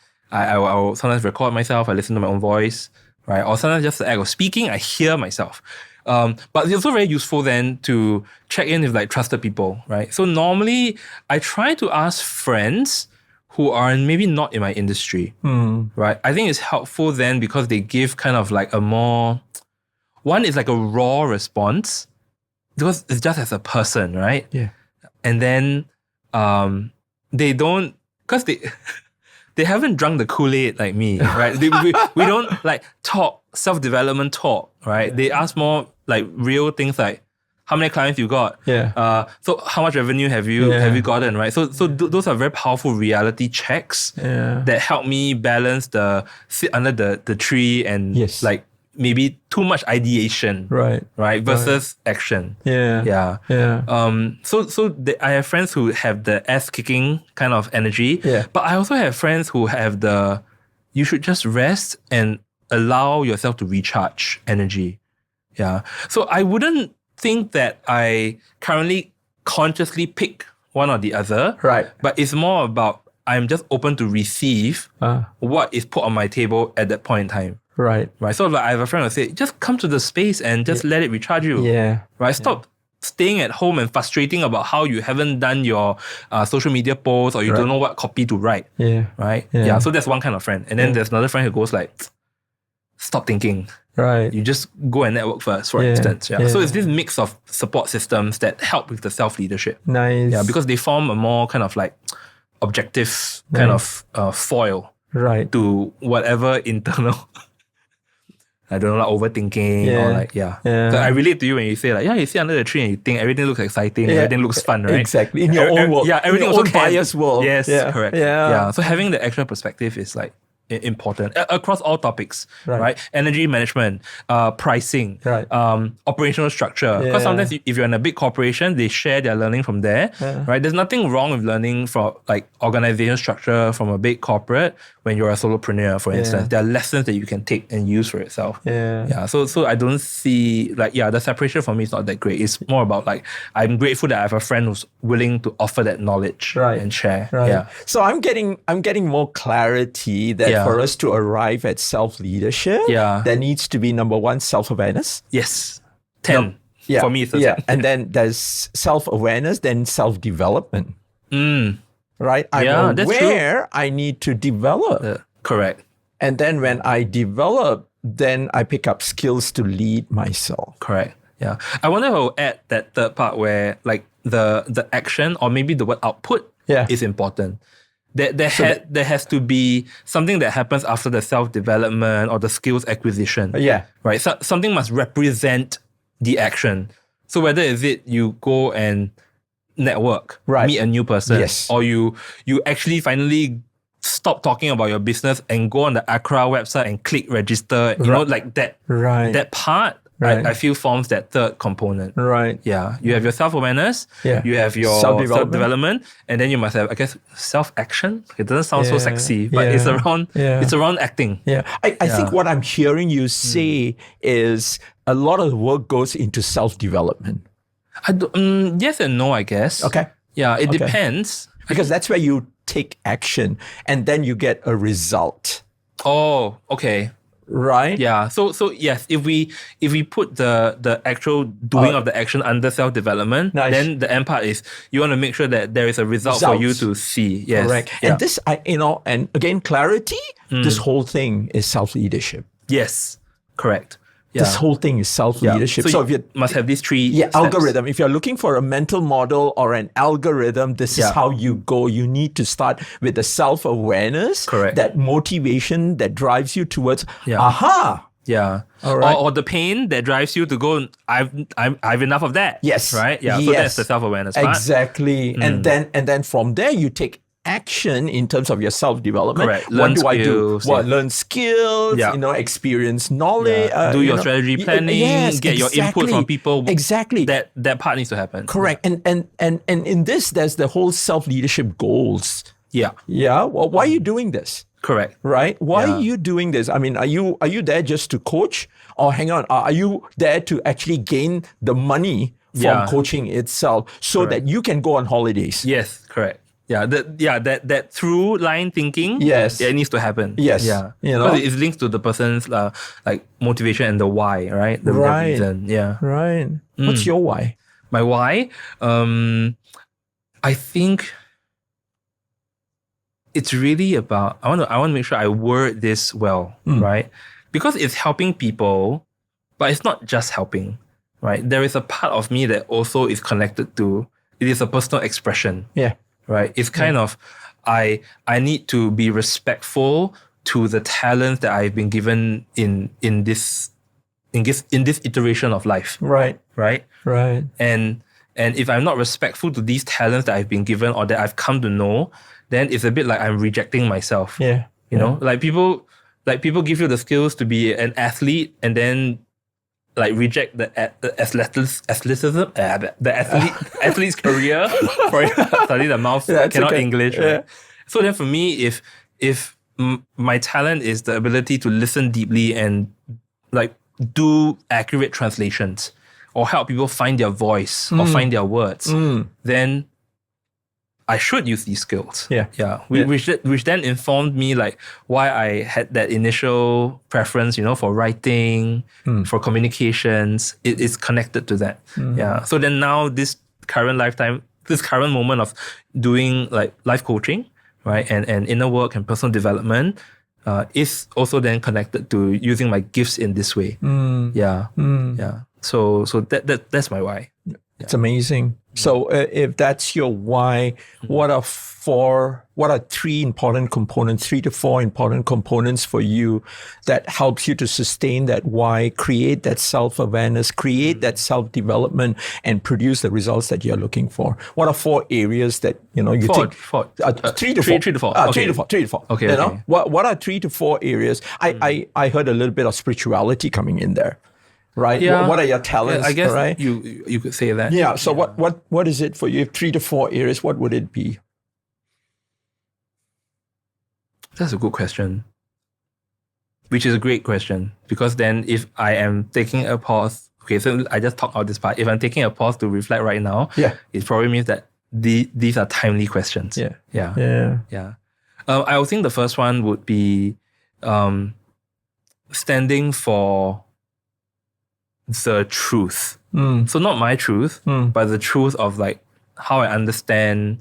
will sometimes record myself. I listen to my own voice, right? Or sometimes just the act of speaking, I hear myself. But it's also very useful then to check in with like trusted people, right? So normally I try to ask friends who are maybe not in my industry, right? I think it's helpful then because they give kind of like one is like a raw response because it's just as a person, right? Yeah. And then they don't, because they haven't drunk the Kool-Aid like me, right? we don't like talk, self-development talk, right? Yeah. They ask more like real things like, how many clients you got? Yeah. So how much revenue have you gotten? Right. So those are very powerful reality checks that help me balance the sit under the tree and like maybe too much ideation, Right. versus action. Yeah. I have friends who have the ass kicking kind of energy, but I also have friends who have the you should just rest and allow yourself to recharge energy. Yeah. So I wouldn't think that I currently consciously pick one or the other. Right. But it's more about I'm just open to receive what is put on my table at that point in time. Right. So like I have a friend who say, just come to the space and just let it recharge you. Yeah. Right. Stop staying at home and frustrating about how you haven't done your social media posts or you don't know what copy to write. Yeah. Right. Yeah. So that's one kind of friend. And then there's another friend who goes like, stop thinking. Right. You just go and network first, for instance. Yeah. So it's this mix of support systems that help with the self-leadership. Nice. Yeah, because they form a more kind of like objective kind of foil to whatever internal, I don't know, like overthinking or like, So I relate to you when you say like, you sit under the tree and you think everything looks exciting, everything looks fun, right? Exactly. In your own world. Yeah, everything in your also own biased world. Yes, correct. Yeah. So having the extra perspective is like important across all topics, right? Energy management, pricing, operational structure. Because sometimes if you're in a big corporation, they share their learning from there, right? There's nothing wrong with learning from like organization structure from a big corporate when you're a solopreneur, for instance. There are lessons that you can take and use for yourself. So I don't see like, the separation for me is not that great. It's more about like, I'm grateful that I have a friend who's willing to offer that knowledge and share. So I'm getting more clarity that for us to arrive at self-leadership, there needs to be number one, self-awareness. Yes. 10. For me, it's a 10. And then there's self-awareness, then self-development. Right? I'm aware I need to develop. Correct. And then when I develop, then I pick up skills to lead myself. Correct. Yeah. I wonder if I'll add that third part where like the action or maybe the word output is important. There has to be something that happens after the self-development or the skills acquisition. Right? So, something must represent the action. So whether is it you go and network, meet a new person, or you actually finally stop talking about your business and go on the Accra website and click register, you know, like that. That part, I feel forms that third component. Yeah. You have your self-awareness, you have your self-development, and then you must have, I guess, self-action. It doesn't sound so sexy, but it's around acting. I think what I'm hearing you say is a lot of the work goes into self-development. Yes and no, I guess. Okay. Yeah, it depends. Because that's where you take action and then you get a result. Oh, okay. Right? Yeah. So yes, if we put the actual doing of the action under self-development, then the end part is you want to make sure that there is a result for you to see. Yes. Correct. And this, and again, clarity, this whole thing is self-leadership. Yes. Correct. This whole thing is self-leadership. So if you must have these three steps. Algorithm. If you're looking for a mental model or an algorithm, this is how you go. You need to start with the self-awareness, that motivation that drives you towards, aha! Yeah. Or the pain that drives you to go, I've enough of that. Yes. Right? Yeah. So that's the self-awareness part. Exactly. And then from there you take action in terms of your self-development. Correct. What do I do? Learn skills, experience knowledge. Do your strategy planning, get your input from people. Exactly. That part needs to happen. Correct. And in this, there's the whole self-leadership goals. Yeah. Yeah. Well, why are you doing this? Correct. Right? Why are you doing this? I mean, are you there just to coach? Or hang on, are you there to actually gain the money from coaching itself so that you can go on holidays? Yes, correct. Yeah, that through line thinking. Yes, it needs to happen. Yes, yeah, because it's linked to the person's like motivation and the why, right? The reason. Yeah, right. What's your why? My why, I think it's really about I want to make sure I word this well, right? Because it's helping people, but it's not just helping, right? There is a part of me that also is connected to it is a personal expression. Yeah. Right. It's kind of I need to be respectful to the talents that I've been given in this iteration of life. Right. Right. Right. And if I'm not respectful to these talents that I've been given or that I've come to know, then it's a bit like I'm rejecting myself. Yeah. You know, like people like people give you the skills to be an athlete and then like reject the athlete's career for study the mouth cannot okay. English, right? Yeah. So then for me, if my talent is the ability to listen deeply and like do accurate translations or help people find their voice or find their words, then I should use these skills. Yeah. Which then informed me like why I had that initial preference, for writing, for communications. It is connected to that. Yeah. So then now this current moment of doing like life coaching, right, and inner work and personal development is also then connected to using my gifts in this way. Yeah. So that's my why. It's amazing. So if that's your why, what are 3 important components, 3 to 4 important components for you that helps you to sustain that why, create that self-awareness, create that self-development, and produce the results that you're looking for? What are 4 areas that, you think? 3 to 4. 3 to 4. Okay. 3 to 4. Okay. Okay. What are 3 to 4 areas? I heard a little bit of spirituality coming in there. Right. Yeah. What are your talents? I guess right? you could say that. Yeah. So what is it for you? 3 to 4 areas. What would it be? That's a good question. Which is a great question, because then if I am taking a pause, okay, so I just talked out this part. If I'm taking a pause to reflect right now, it probably means that these are timely questions. Yeah. I would think the first one would be standing for the truth. So not my truth, but the truth of like how I understand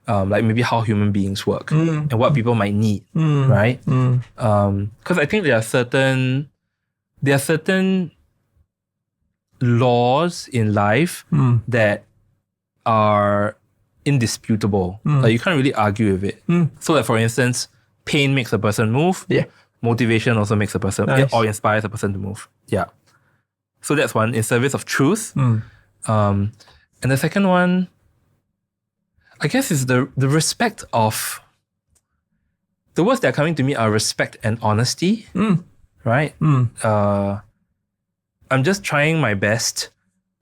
like maybe how human beings work and what people might need, right? Because I think there are certain laws in life that are indisputable. Like you can't really argue with it. So like for instance, pain makes a person move. Yeah. Motivation also makes a person or inspires a person to move. Yeah. So that's one, in service of truth. And the second one, I guess, is the respect of... The words that are coming to me are respect and honesty, right? I'm just trying my best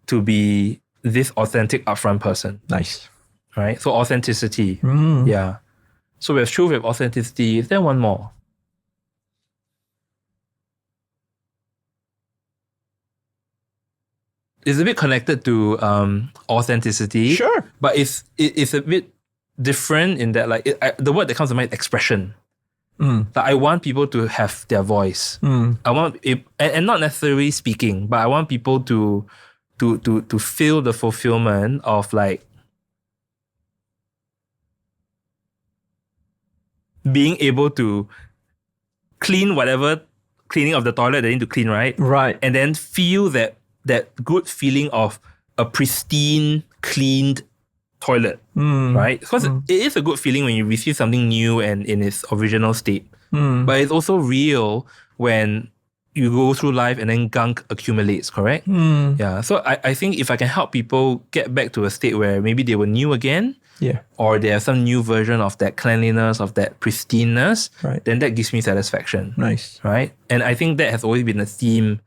to be this authentic, upfront person. Nice. Right? So authenticity. Yeah. So we have truth, we have authenticity. Is there one more? It's a bit connected to authenticity. Sure. But it's a bit different in that, like, the word that comes to mind is expression. Like, I want people to have their voice. I want it, and not necessarily speaking, but I want people to feel the fulfillment of like being able to clean whatever cleaning of the toilet they need to clean, right? Right. And then feel that good feeling of a pristine, cleaned toilet, right? Because it is a good feeling when you receive something new and in its original state. But it's also real when you go through life and then gunk accumulates, correct? Yeah. So I think if I can help people get back to a state where maybe they were new again, or they have some new version of that cleanliness, of that pristineness, then that gives me satisfaction. Nice. Right? And I think that has always been a theme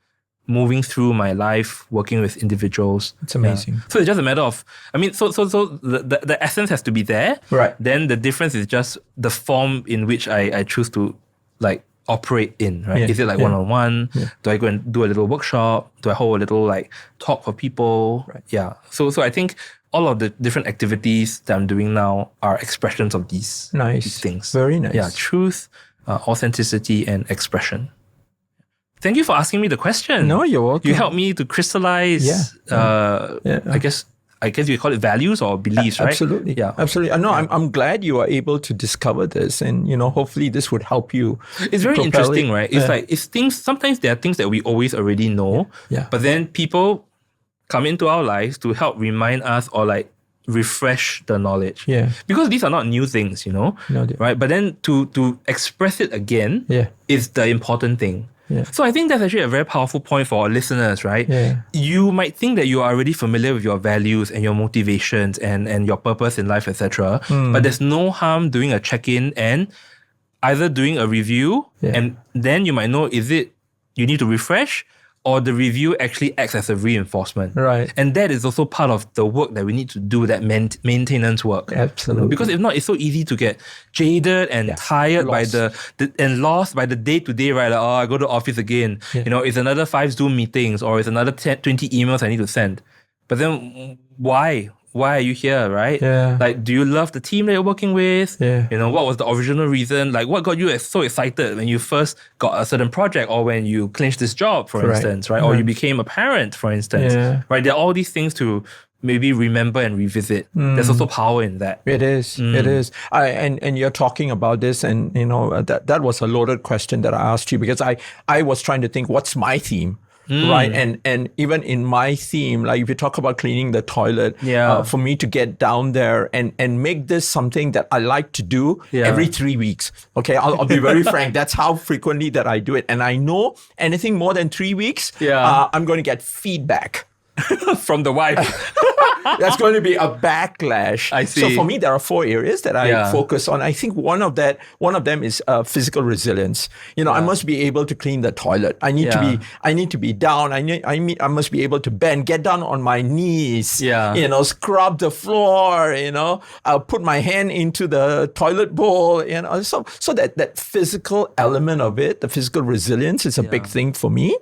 moving through my life, working with individuals. It's amazing. Yeah. So it's just a matter of, I mean, so the essence has to be there. Right. Then the difference is just the form in which I choose to like operate in, right? Is it like one-on-one? Do I go and do a little workshop? Do I hold a little like talk for people? Right. Yeah. So I think all of the different activities that I'm doing now are expressions of these things. Very nice. Yeah. Truth, authenticity, and expression. Thank you for asking me the question. No, you're welcome. You helped me to crystallize, I guess you call it values or beliefs, right? Absolutely. Yeah. Absolutely. No, I'm glad you are able to discover this, and hopefully this would help you. It's very interesting, right? It's like it's things. Sometimes there are things that we always already know, but then people come into our lives to help remind us or like refresh the knowledge. Yeah. Because these are not new things, right? But then to express it again is the important thing. Yeah. So I think that's actually a very powerful point for our listeners, right? Yeah. You might think that you are already familiar with your values and your motivations and your purpose in life, etc. But there's no harm doing a check-in and either doing a review and then you might know, is it you need to refresh, or the review actually acts as a reinforcement. Right. And that is also part of the work that we need to do, that maintenance work. Absolutely. Because if not, it's so easy to get jaded and tired by and lost by the day-to-day, right? Like, oh, I go to office again. You know, it's another 5 Zoom meetings, or it's another 20 emails I need to send. But then why? Why are you here, right? Yeah. Like, do you love the team that you're working with? Yeah. You know, what was the original reason? Like, what got you so excited when you first got a certain project, or when you clinched this job, for instance, right? Or you became a parent, for instance, right? There are all these things to maybe remember and revisit. There's also power in that. It is. It is. And you're talking about this, and you know that was a loaded question that I asked you, because I was trying to think, what's my theme? Right. And even in my theme, like if you talk about cleaning the toilet, for me to get down there and make this something that I like to do every 3 weeks. Okay. I'll be very frank. That's how frequently that I do it. And I know anything more than 3 weeks, I'm going to get feedback from the wife. That's going to be a backlash. I see. So for me, there are 4 areas that I focus on. I think one of them is physical resilience. You know, I must be able to clean the toilet. I need to be down. I must be able to bend, get down on my knees. You know, scrub the floor. You know, put my hand into the toilet bowl. You know, so that physical element of it, the physical resilience, is a big thing for me.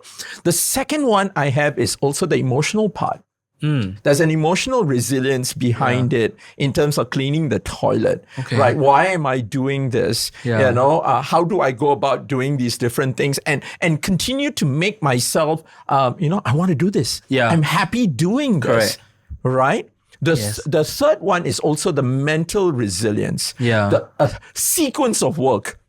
The second one I have is also the emotional part. There's an emotional resilience behind it in terms of cleaning the toilet, right? Why am I doing this? You know, how do I go about doing these different things and continue to make myself, you know, I want to do this. I'm happy doing this, right? The third one is also the mental resilience, the sequence of work.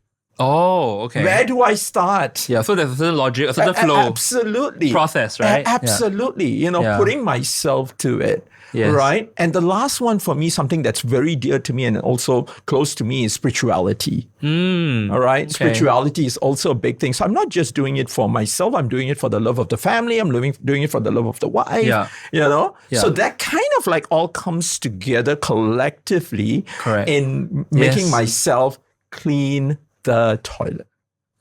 Oh, okay. Where do I start? Yeah, so there's a certain logic, a certain flow. Absolutely. Process, right? Absolutely. You know, putting myself to it. Right? And the last one for me, something that's very dear to me and also close to me, is spirituality. All right? Okay. Spirituality is also a big thing. So I'm not just doing it for myself. I'm doing it for the love of the family. I'm doing it for the love of the wife. You know? So that kind of like all comes together collectively in making myself clean the toilet.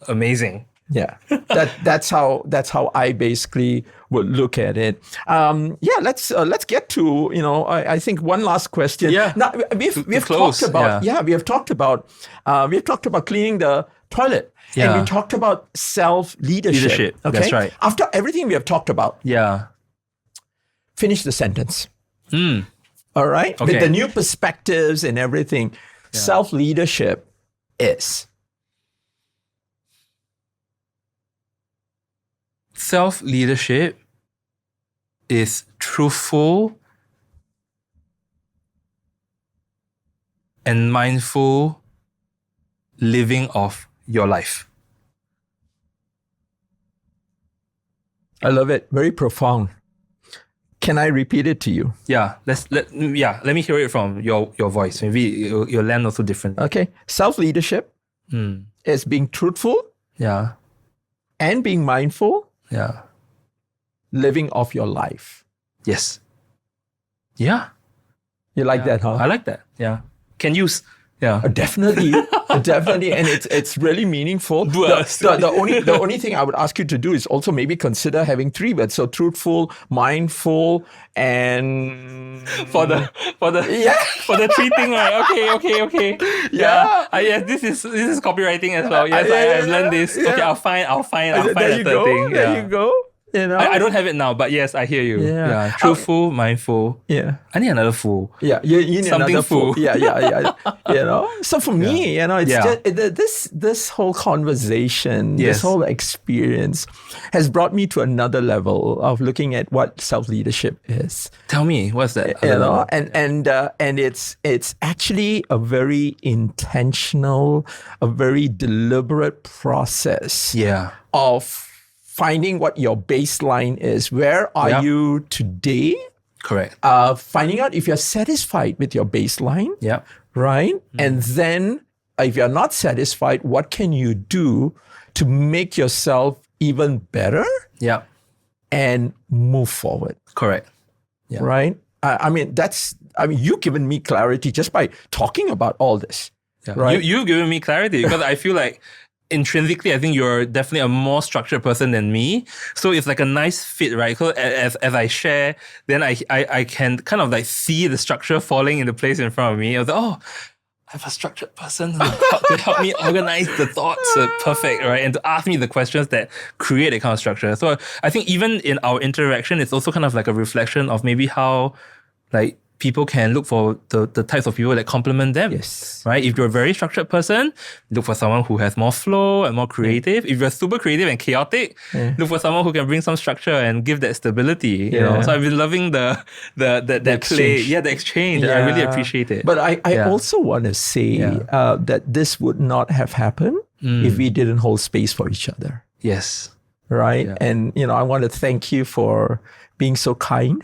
Amazing. Yeah, that's how I basically would look at it. Let's get to, you know, I think one last question. Now we've talked about we have talked about cleaning the toilet, and we talked about self-leadership. Okay, that's right. After everything we have talked about, finish the sentence. All right, with the new perspectives and everything, self-leadership is. Self-leadership is truthful and mindful living of your life. I love it. Very profound. Can I repeat it to you? Let me hear it from your voice. Maybe your land also different. Okay. Self-leadership is being truthful and being mindful. Living off your life. Yes. Yeah. You like that, huh? I like that. Yeah. Can use. Yeah. Definitely. Definitely. And it's really meaningful. The only thing I would ask you to do is also maybe consider having 3 words. So truthful, mindful, and for the 3 thing, right? Okay. Yes, this is copywriting as well. Yes, I've learned this. Okay, I'll find the third thing. There you go. You know? I don't have it now, but yes, I hear you. Truthful, mindful. I need another fool. You need something another fool. You know. So for me, you know, it's just this whole conversation, this whole experience has brought me to another level of looking at what self-leadership is. Tell me, what's that? You know, and it's actually a very intentional, a very deliberate process. Of finding what your baseline is. Where are you today? Correct. Finding out if you're satisfied with your baseline. Right? And then if you're not satisfied, what can you do to make yourself even better? And move forward. Correct. Right? I mean, you've given me clarity just by talking about all this. Yeah. Right? You've given me clarity because I feel like intrinsically, I think you're definitely a more structured person than me. So it's like a nice fit, right? So as I share, then I can kind of like see the structure falling into place in front of me. I was like, oh, I have a structured person to help me organize the thoughts. Perfect, right? And to ask me the questions that create a kind of structure. So I think even in our interaction, it's also kind of like a reflection of maybe how like people can look for the types of people that complement them. Yes. Right? If you're a very structured person, look for someone who has more flow and more creative. If you're super creative and chaotic, look for someone who can bring some structure and give that stability. You know? So I've been loving that play. exchange. Yeah, the exchange. I really appreciate it. But I also want to say that this would not have happened if we didn't hold space for each other. Yes. Right? Yeah. And, I want to thank you for being so kind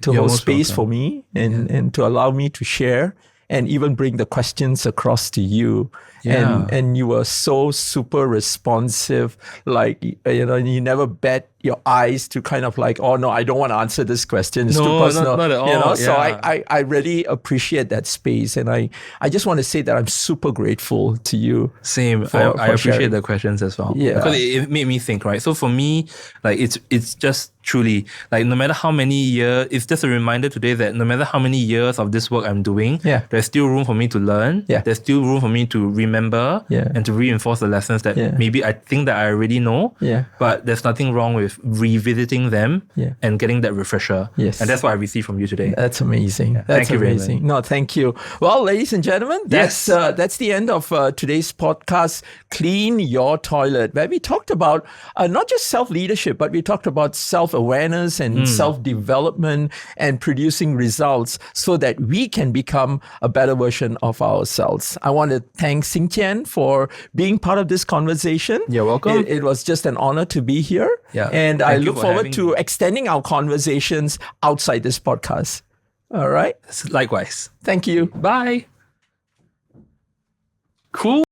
to hold space for me and to allow me to share and even bring the questions across to you. Yeah. And you were so super responsive. Like, you never bet your eyes to kind of like, oh no, I don't want to answer this question. It's too personal. Not at all. So I really appreciate that space. And I just want to say that I'm super grateful to you. Same. I appreciate the questions as well. Yeah. Because it made me think, right? So for me, like it's just truly like no matter how many years, it's just a reminder today that no matter how many years of this work I'm doing, there's still room for me to learn. Yeah. There's still room for me to remember and to reinforce the lessons that maybe I think that I already know. Yeah. But there's nothing wrong with revisiting them and getting that refresher. Yes. And that's what I received from you today. That's amazing. Yeah. That's amazing. Raymond. No, thank you. Well, ladies and gentlemen, that's the end of today's podcast, Clean Your Toilet, where we talked about not just self-leadership, but we talked about self-awareness and self-development and producing results so that we can become a better version of ourselves. I want to thank Xing Jian for being part of this conversation. You're welcome. It was just an honor to be here. Yeah. And I look forward to extending our conversations outside this podcast. All right. Likewise. Thank you. Bye. Cool.